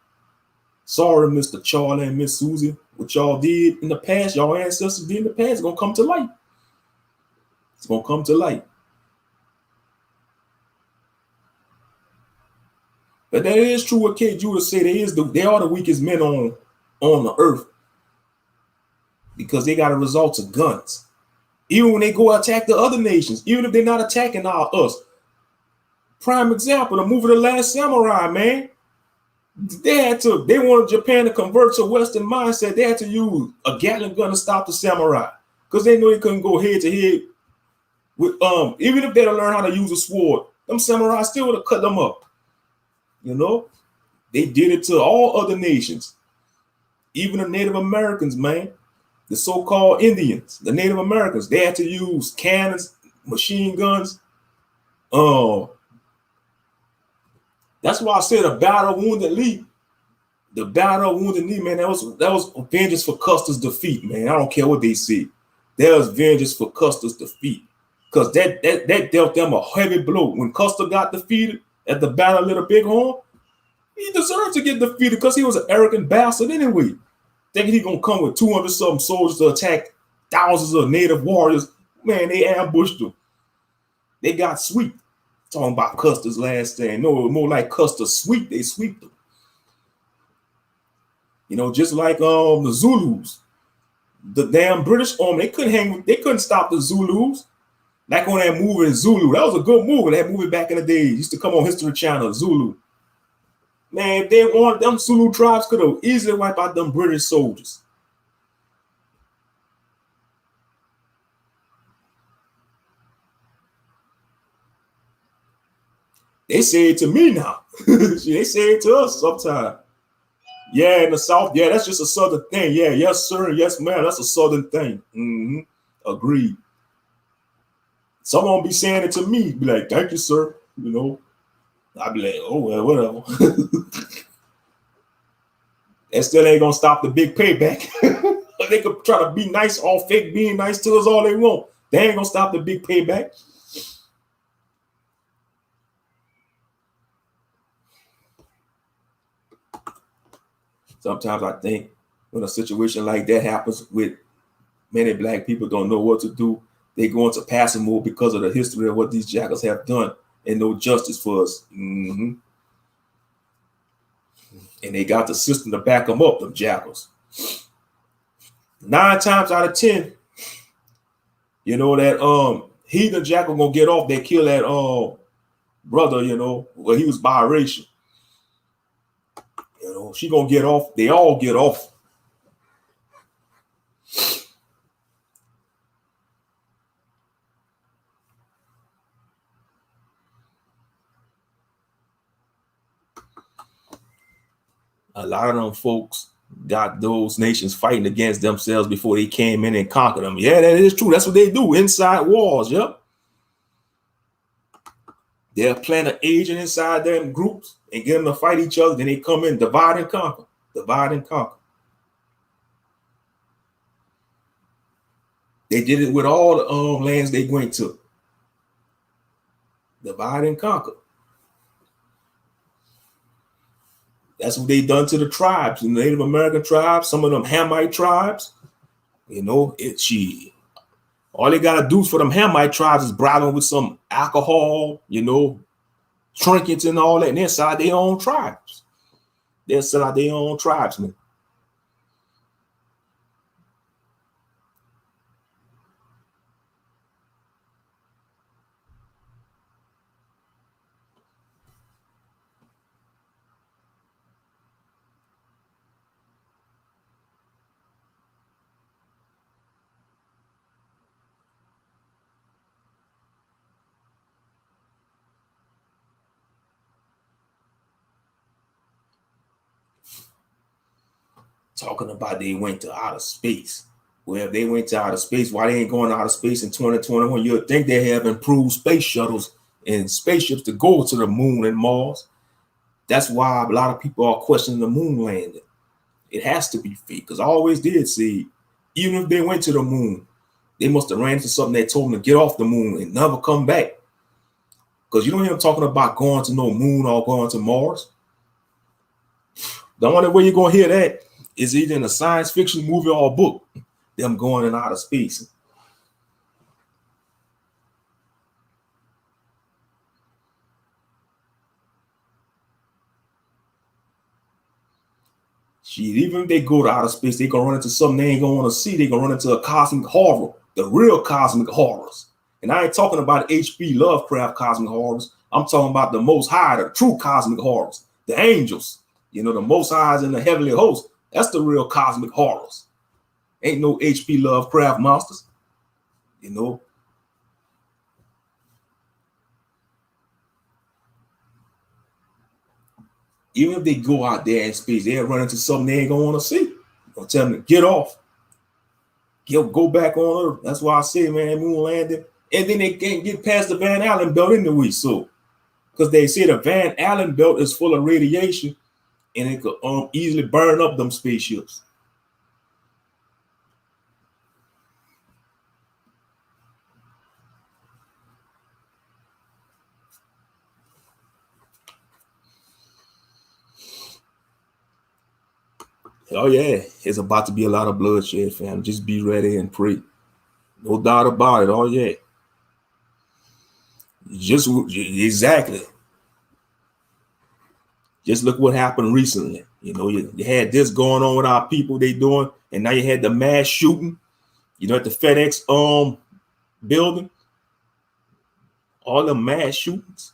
Speaker 1: Sorry, Mr. Charlie and Miss Susie. What y'all did in the past, y'all ancestors did in the past, is gonna come to light. It's gonna come to light. But that is true what K. Judah said. They are the weakest men on the earth because they got a result of guns. Even when they go attack the other nations, even if they're not attacking us. Prime example, the movie The Last Samurai, man. They wanted Japan to convert to Western mindset. They had to use a Gatling gun to stop the samurai because they knew they couldn't go head to head with even if they'd learn how to use a sword, them samurai still would have cut them up. You know, they did it to all other nations, even the Native Americans, man. The so-called Indians, the Native Americans, they had to use cannons, machine guns. That's why I said the Battle of Wounded Knee. The Battle of Wounded Knee, man, that was vengeance for Custer's defeat, man. I don't care what they say. That was vengeance for Custer's defeat. Because that dealt them a heavy blow. When Custer got defeated at the Battle of Little Bighorn, he deserved to get defeated because he was an arrogant bastard anyway. Thinking he gonna come with 200-something soldiers to attack thousands of native warriors. Man, they ambushed them. They got swept. Talking about Custer's last stand. No, more like Custer's sweep. They sweep them. You know, just like the Zulus. The damn British army, they couldn't stop the Zulus. Like on that movie Zulu. That was a good movie. That movie back in the day used to come on History Channel, Zulu. Man, if they wanted, them Zulu tribes could have easily wiped out them British soldiers. They say it to me now. They say it to us sometimes. Yeah, in the South, yeah, that's just a Southern thing. Yeah, yes, sir, yes, ma'am, that's a Southern thing. Agreed. Someone be saying it to me, be like, thank you, sir. You know, I'd be like, oh, well, whatever. That still ain't gonna stop the big payback. They could try to be nice, all fake being nice to us all they want. They ain't gonna stop the big payback. Sometimes I think when a situation like that happens with many black people don't know what to do, they go into passive mode because of the history of what these jackals have done and no justice for us. And they got the system to back them up, them jackals. 9 times out of 10, you know, that heathen jackal gonna get off. They kill that brother, you know, well, he was biracial. You know, she gonna get off. They all get off. A lot of them folks got those nations fighting against themselves before they came in and conquered them. Yeah, that is true. That's what they do. Inside wars, yep. They'll plant an agent inside them groups and get them to fight each other. Then they come in, divide and conquer. Divide and conquer. They did it with all the lands they went to. Divide and conquer. That's what they done to the tribes, the Native American tribes, some of them Hamite tribes. You know, all they gotta do for them Hamite tribes is bribe them with some alcohol, you know, trinkets and all that, and they'll sell out their own tribes. They'll sell out their own tribesmen. Talking about they went to outer space. Well, if they went to outer space, why they ain't going to outer space in 2021? You'd think they have improved space shuttles and spaceships to go to the moon and Mars. That's why a lot of people are questioning the moon landing. It has to be fake, because I always did see, even if they went to the moon, they must have ran into something that told them to get off the moon and never come back. Because you don't hear them talking about going to no moon or going to Mars. The only way you're going to hear that is either in a science fiction movie or a book, them going in outer space. Shit, even if they go to outer space, they gonna run into something they ain't gonna want to see. They gonna run into a cosmic horror, the real cosmic horrors. And I ain't talking about H.P. Lovecraft cosmic horrors. I'm talking about the Most High, the true cosmic horrors, the angels. You know, the Most Highs in the heavenly host. That's the real cosmic horrors. Ain't no H.P. Lovecraft monsters. You know. Even if they go out there in space, they'll run into something they ain't gonna want to see. Gonna tell them to get off. Go back on Earth. That's why I say, man, moon landing. And then they can't get past the Van Allen belt anyway. So, because they say the Van Allen belt is full of radiation and it could easily burn up them spaceships. Oh yeah, it's about to be a lot of bloodshed, fam. Just be ready and pray. No doubt about it. Oh yeah. Just exactly. Just look what happened recently. You know, you had this going on with our people, they doing, and now you had the mass shooting, you know, at the FedEx building. All the mass shootings.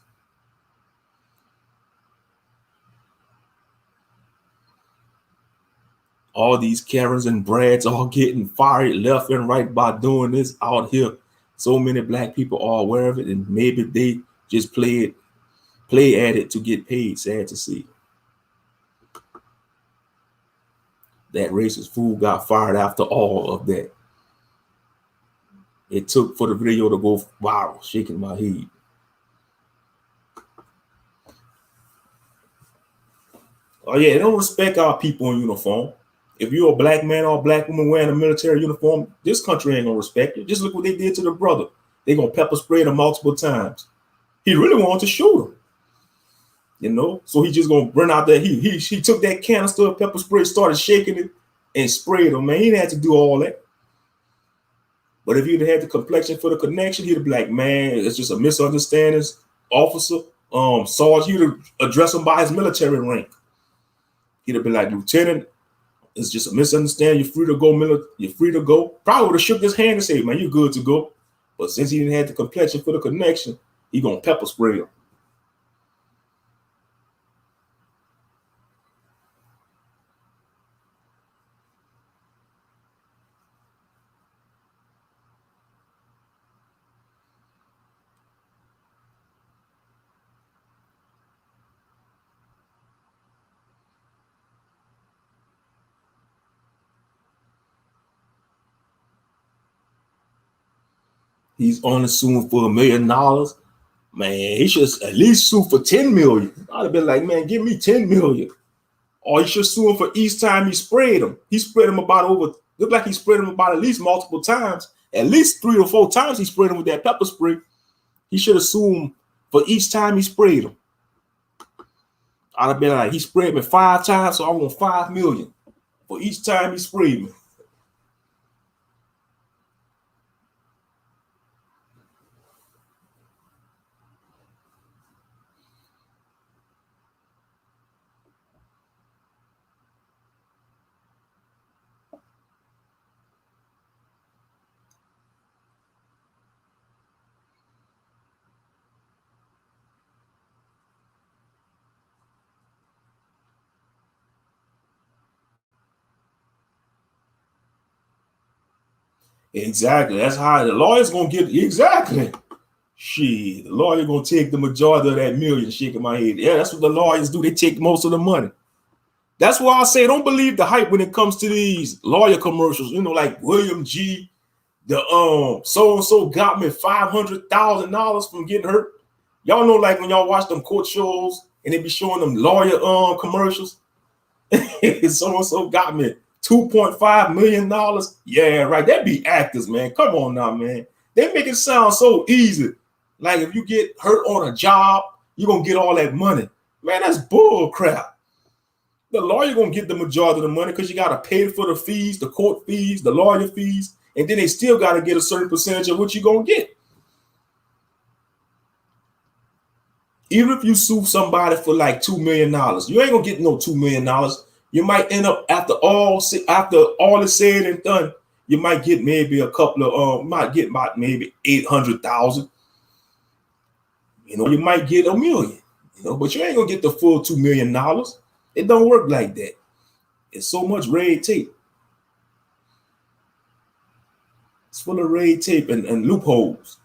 Speaker 1: All these Karens and Brads all getting fired left and right by doing this out here. So many black people are aware of it, and maybe they just play at it to get paid. Sad to see. That racist fool got fired after all of that. It took for the video to go viral, shaking my head. Oh yeah, they don't respect our people in uniform. If you're a black man or a black woman wearing a military uniform, this country ain't gonna respect you. Just look what they did to the brother. They gonna pepper spray him multiple times. He really wanted to shoot him, you know. So he just gonna run out there. He took that canister of pepper spray, started shaking it, and sprayed him. Man, he didn't have to do all that. But if he'd had the complexion for the connection, he'd be like, man, it's just a misunderstanding. Officer, Sarge, he'd address him by his military rank. He'd have been like, Lieutenant, it's just a misunderstanding. You're free to go. You're free to go. Probably would have shook his hand and said, man, you're good to go. But since he didn't have the complexion for the connection, he gonna pepper spray him. He's only suing for $1 million. Man, he should at least sue for 10 million. I'd have been like, man, give me 10 million. Or he should sue him for each time he sprayed him. He sprayed him looked like he sprayed him about at least multiple times. At least 3 or 4 times he sprayed him with that pepper spray. He should have sued him for each time he sprayed him. I'd have been like, he sprayed me 5 times, so I want 5 million for each time he sprayed me. Exactly. That's how the lawyer's gonna get exactly. Shit, the lawyer gonna take the majority of that million. Shaking my head. Yeah, that's what the lawyers do. They take most of the money. That's why I say don't believe the hype when it comes to these lawyer commercials. You know, like William G. The so and so got me $500,000 from getting hurt. Y'all know, like when y'all watch them court shows and they be showing them lawyer commercials. So and so got me $2.5 million. Yeah, right. That be actors, man. Come on now, man. They make it sound so easy. Like if you get hurt on a job, you're gonna get all that money. Man, that's bull crap. The lawyer gonna get the majority of the money because you gotta pay for the fees, the court fees, the lawyer fees, and then they still gotta get a certain percentage of what you're gonna get. Even if you sue somebody for like $2 million, you ain't gonna get no $2 million. You might end up after all is said and done, you might get maybe a couple of might get about maybe 800,000. You know, you might get $1 million, you know, but you ain't gonna get the full $2 million. It don't work like that. It's so much red tape. It's full of red tape and loopholes.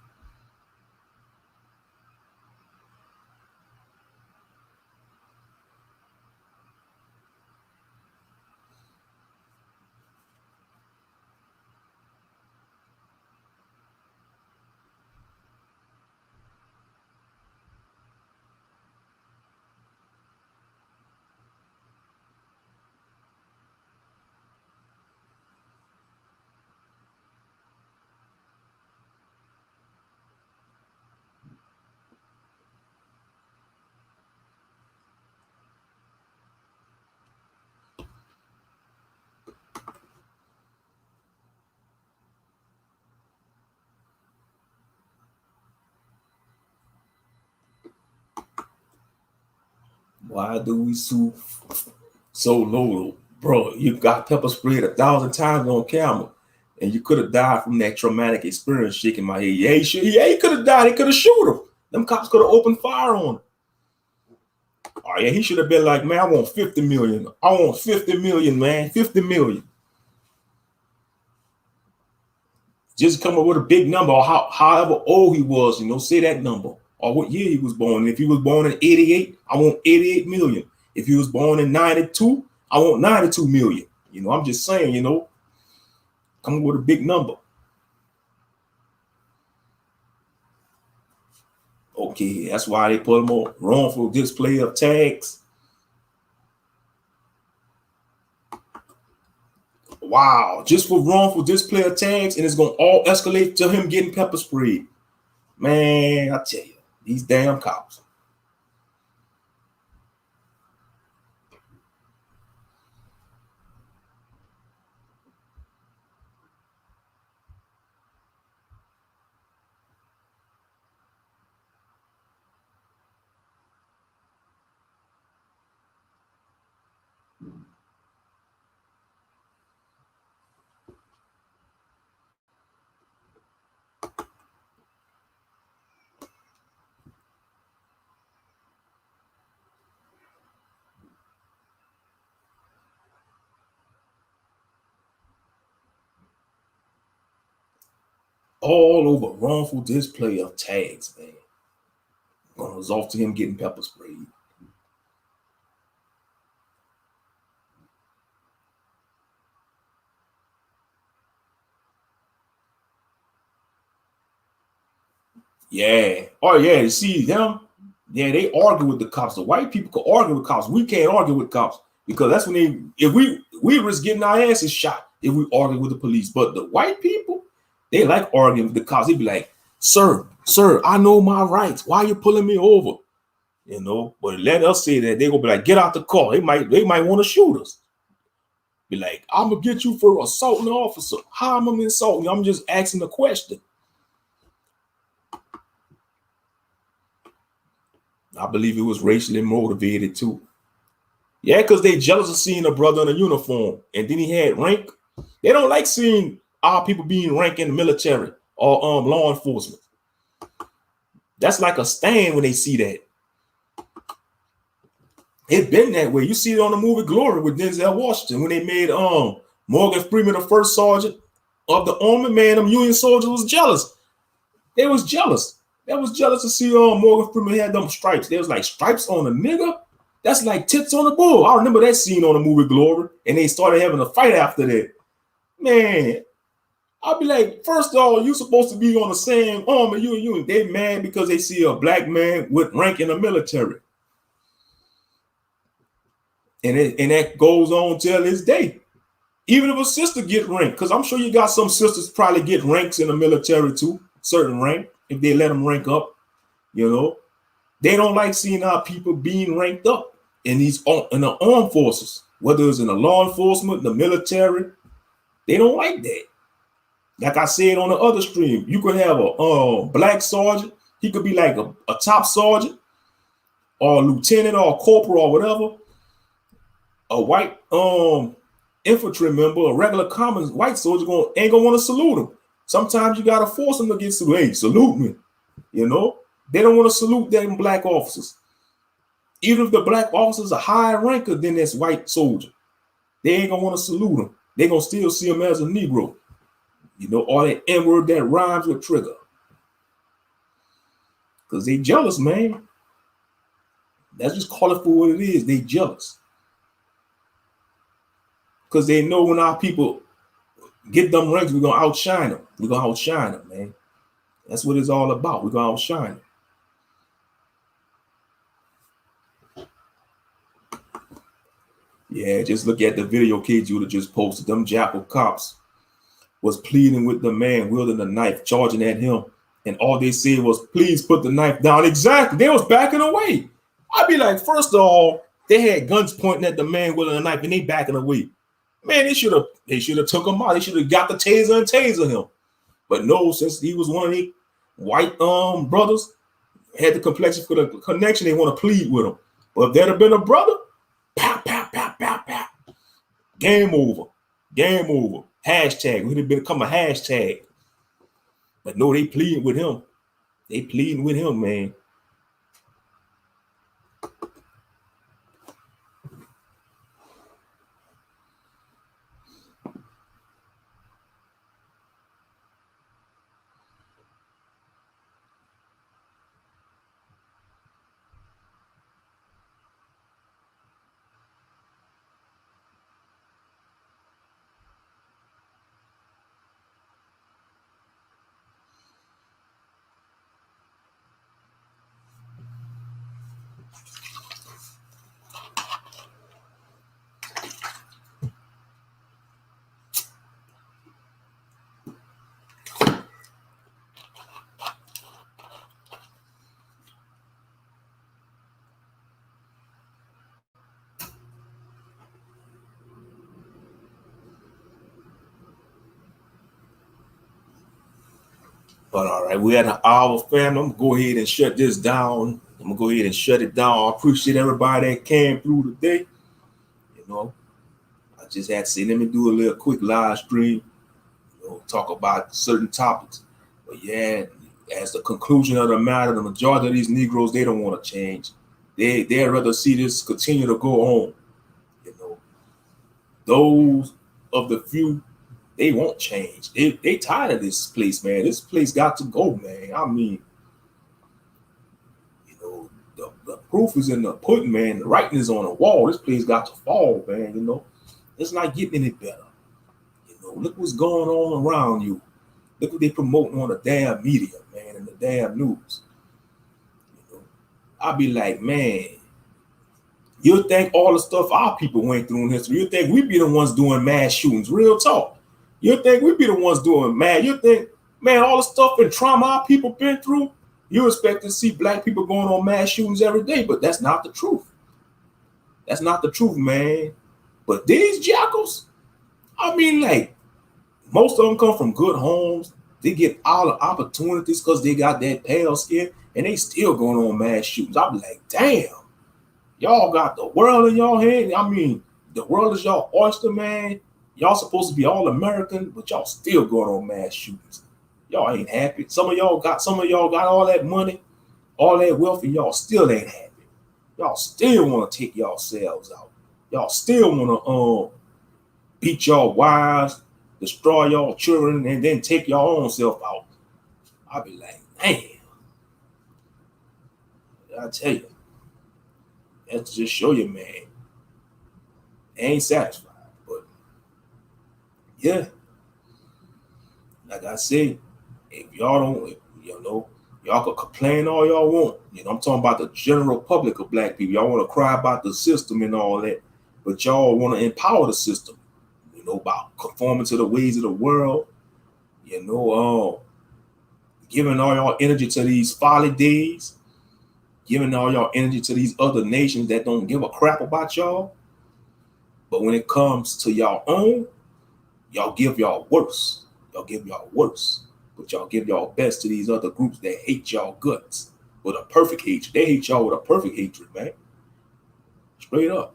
Speaker 1: Why do we sue so low, bro? You got pepper sprayed 1,000 times on camera, and you could have died from that traumatic experience. Shaking my head. Yeah, he could have died. He could have shot him. Them cops could have opened fire on him. Oh yeah, he should have been like, man, I want 50 million. I want 50 million, man. 50 million. Just come up with a big number, or however old he was, you know, say that number, or what year he was born. If he was born in 88, I want 88 million. If he was born in 92, I want 92 million. You know, I'm just saying, you know, come up with a big number. Okay, that's why they put him on wrongful display of tags. Wow, just for wrongful display of tags, and it's gonna all escalate to him getting pepper sprayed. Man, I tell you, these damn cops. All over wrongful display of tags, man. Gonna result to him getting pepper sprayed. Yeah. Oh yeah. You see them? Yeah, they argue with the cops. The white people can argue with cops. We can't argue with cops because that's when if we risk getting our asses shot if we argue with the police. But the white people, they like arguing with the cops. They be like, sir, I know my rights. Why are you pulling me over? You know, but let us say that, they gonna be like, get out the car. They might want to shoot us. Be like, I'm gonna get you for assaulting the officer. How am I insulting you? I'm just asking a question. I believe it was racially motivated too. Yeah, because they jealous of seeing a brother in a uniform, and then he had rank. They don't like seeing our people being ranked in the military or law enforcement. That's like a stand when they see that. It's been that way. You see it on the movie Glory with Denzel Washington when they made Morgan Freeman the first sergeant of the army. Man, them Union soldiers was jealous. They was jealous. They was jealous to see Morgan Freeman had them stripes. They was like, stripes on a nigga? That's like tits on a bull. I remember that scene on the movie Glory, and they started having a fight after that. Man, I'll be like, first of all, you supposed to be on the same arm, and you, they mad because they see a black man with rank in the military. And that goes on till this day. Even if a sister get rank, because I'm sure you got some sisters probably get ranks in the military too, certain rank, if they let them rank up, you know. They don't like seeing our people being ranked up in the armed forces, whether it's in the law enforcement, the military. They don't like that. Like I said on the other stream, you could have a black sergeant. He could be like a top sergeant or a lieutenant or a corporal or whatever. A white infantry member, a regular common white soldier ain't gonna want to salute him. Sometimes you gotta force them to get saluted. Hey, salute me. You know, they don't want to salute them black officers. Even if the black officers are higher ranker than this white soldier, they ain't gonna want to salute him. They gonna still see him as a Negro. You know, all that N-word that rhymes with trigger. Because they jealous, man. That's just call it for what it is. They jealous. Because they know when our people get them ranks, we're going to outshine them. We're going to outshine them, man. That's what it's all about. We're going to outshine them. Yeah, just look at the video kids you would have just posted. Them Jackal cops was pleading with the man wielding the knife, charging at him. And all they said was, please put the knife down. Exactly. They was backing away. I'd be like, first of all, they had guns pointing at the man wielding the knife and they backing away. Man, they should have took him out. They should have got the taser and taser him. But no, since he was one of the white brothers, had the complexion for the connection, they want to plead with him. But if there'd have been a brother, pow, pow, pow, pow, pow. Game over. Game over. Hashtag. It would have become a hashtag. But no, they pleading with him. They pleading with him, man. But all right, we're at an hour, fam. I'm gonna go ahead and shut this down. I'm gonna go ahead and shut it down. I appreciate everybody that came through today. You know, I just had to say, let me do a little quick live stream. You know, talk about certain topics. But yeah, as the conclusion of the matter, the majority of these Negroes, they don't want to change. They'd rather see this continue to go on. You know, those of the few, they won't change. They tired of this place, man. This place got to go, man. I mean, you know, the proof is in the pudding, man. The writing is on the wall. This place got to fall, man. You know, it's not getting any better. You know, look what's going on around you. Look what they promoting on the damn media, man, and the damn news. You know, I'll be like, man, you'll think all the stuff our people went through in history. You think we be the ones doing mass shootings. Real talk. You think we be the ones doing mad. You think, man, all the stuff and trauma our people been through, you expect to see black people going on mass shootings every day, but that's not the truth. That's not the truth, man. But these jackals, I mean, like, most of them come from good homes. They get all the opportunities because they got that pale skin, and they still going on mass shootings. I'll be like, damn, y'all got the world in y'all hand. I mean, the world is y'all oyster, man. Y'all supposed to be all American, but y'all still going on mass shootings. Y'all ain't happy. Some of y'all got all that money, all that wealth, and y'all still ain't happy. Y'all still want to take yourselves out. Y'all still want to beat y'all wives, destroy y'all children, and then take your own self out. I'll be like, damn. I tell you. That's to just show you, man, they ain't satisfied. But yeah, like I said, if y'all don't, y'all can complain all y'all want. I'm talking about the general public of black people. Y'all want to cry about the system and all that, but y'all want to empower the system, about conforming to the ways of the world, giving all y'all energy to these folly days, giving all y'all energy to these other nations that don't give a crap about y'all. But when it comes to y'all own, y'all give y'all worse. Y'all give y'all worse. But y'all give y'all best to these other groups that hate y'all guts with a perfect hatred. They hate y'all with a perfect hatred, man. Straight up.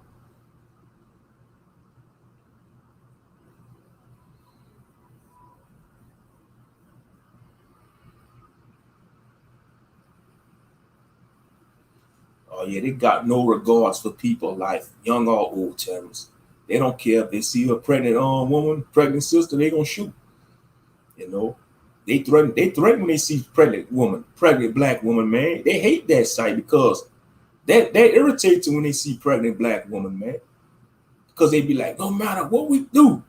Speaker 1: Oh yeah, they got no regards for people like young or old terrorists. They don't care if they see a pregnant woman, pregnant sister, they gonna shoot. They threaten when they see pregnant black woman, man. They hate that sight because that irritates them when they see pregnant black woman, man. Because they be like, no matter what we do,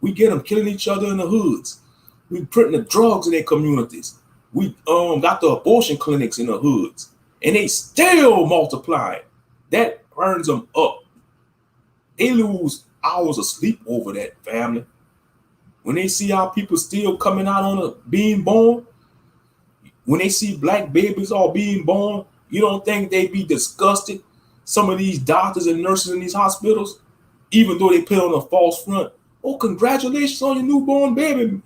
Speaker 1: we get them killing each other in the hoods. We putting the drugs in their communities. We got the abortion clinics in the hoods. And they still multiply. That burns them up. They lose hours of sleep over that, family. When they see our people still coming out on being born, when they see black babies all being born, you don't think they be disgusted? Some of these doctors and nurses in these hospitals, even though they put on a false front. Oh, congratulations on your newborn baby.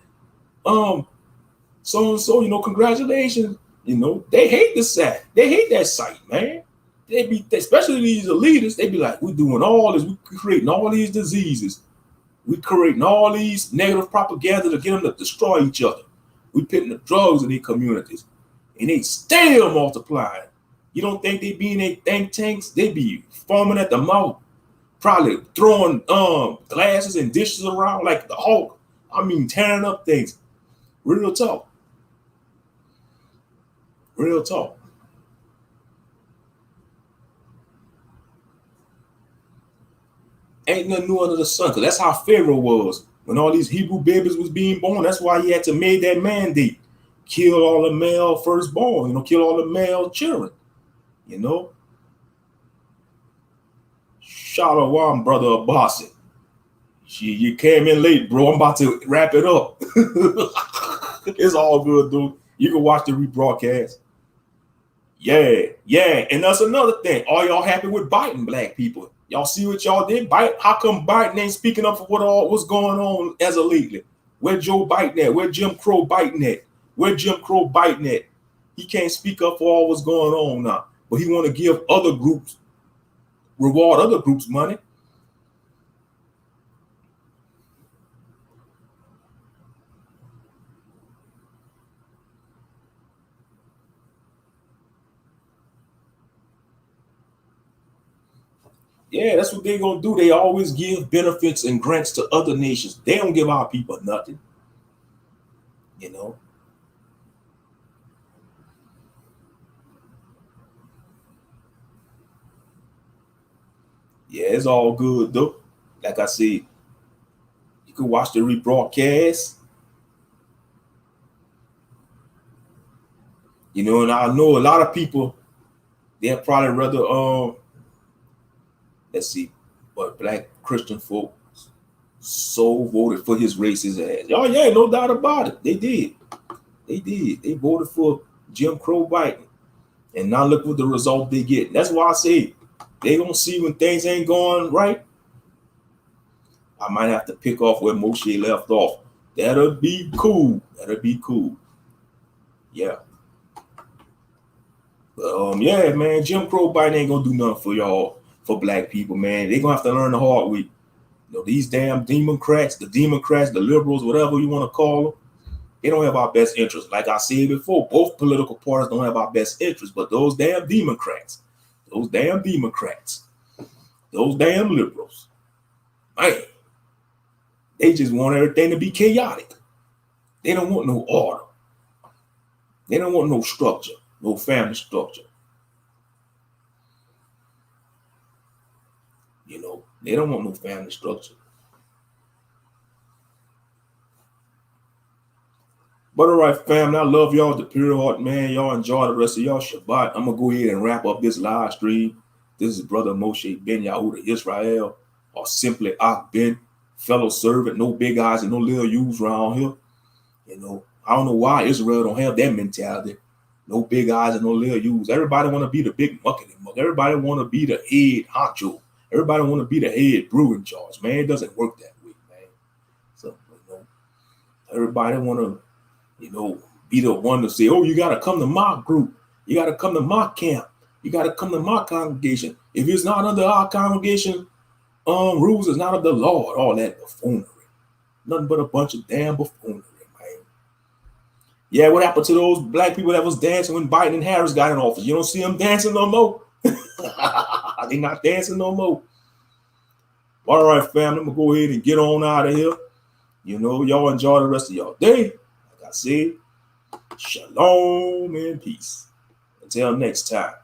Speaker 1: So and so, congratulations. They hate the sight. They hate that sight, man. They be, especially these elitists, they be like, we're doing all this, we're creating all these diseases. We're creating all these negative propaganda to get them to destroy each other. We're putting the drugs in their communities. And they still multiplying. You don't think they be in their think tanks? They be foaming at the mouth, probably throwing glasses and dishes around like the Hulk. I mean, tearing up things. Real talk. Real talk. Ain't nothing new under the sun, because that's how Pharaoh was. When all these Hebrew babies was being born, that's why he had to make that mandate. Kill all the male firstborn, kill all the male children, Shalom, brother Abbasi. You came in late, bro. I'm about to wrap it up. It's all good, dude. You can watch the rebroadcast. Yeah. And that's another thing. Are y'all happy with Biden, black people? Y'all see what y'all did? How come Biden ain't speaking up for what's going on as of lately? Where Joe Biden at? Where Jim Crow Biden at? Where Jim Crow Biden at? He can't speak up for all what's going on now. But he want to give other groups, reward other groups money. Yeah, that's what they're going to do. They always give benefits and grants to other nations. They don't give our people nothing. Yeah, it's all good, though. Like I said, you can watch the rebroadcast. And I know a lot of people, they'd probably rather, let's see, but black Christian folk so voted for his racist ass. Oh yeah, no doubt about it. They did. They voted for Jim Crow Biden. And now look what the result they get. That's why I say they gonna see when things ain't going right. I might have to pick off where Moshe left off. That'll be cool. Yeah. But yeah, man, Jim Crow Biden ain't gonna do nothing for y'all, for black people, man. They gonna have to learn the hard way. These damn Democrats, the liberals, whatever you want to call them, they don't have our best interests. Like I said before, both political parties don't have our best interests, but those damn Democrats, those damn liberals, man, they just want everything to be chaotic. They don't want no order. They don't want no structure, no family structure. You know, they don't want no family structure. But all right, family, I love y'all the pure heart, man. Y'all enjoy the rest of y'all Shabbat. I'm gonna go ahead and wrap up this live stream. This is Brother Moshe Ben Yahuda Israel, or simply Ak Ben, fellow servant, no big eyes and no little U's around here. You know, I don't know why Israel don't have that mentality. No big eyes and no little U's. Everybody want to be the big muckety muck. Everybody want to be the head honcho. Everybody want to be the head brew in charge, man. It doesn't work that way, man. So, you know, everybody want to, you know, be the one to say, oh, you got to come to my group. You got to come to my camp. You got to come to my congregation. If it's not under our congregation rules, it's not of the Lord. All that buffoonery. Nothing but a bunch of damn buffoonery, man. Yeah, what happened to those black people that was dancing when Biden and Harris got in office? You don't see them dancing no more. They not dancing no more. All right, family, I'm going to go ahead and get on out of here. You know, y'all enjoy the rest of y'all day. Like I said, shalom and peace. Until next time.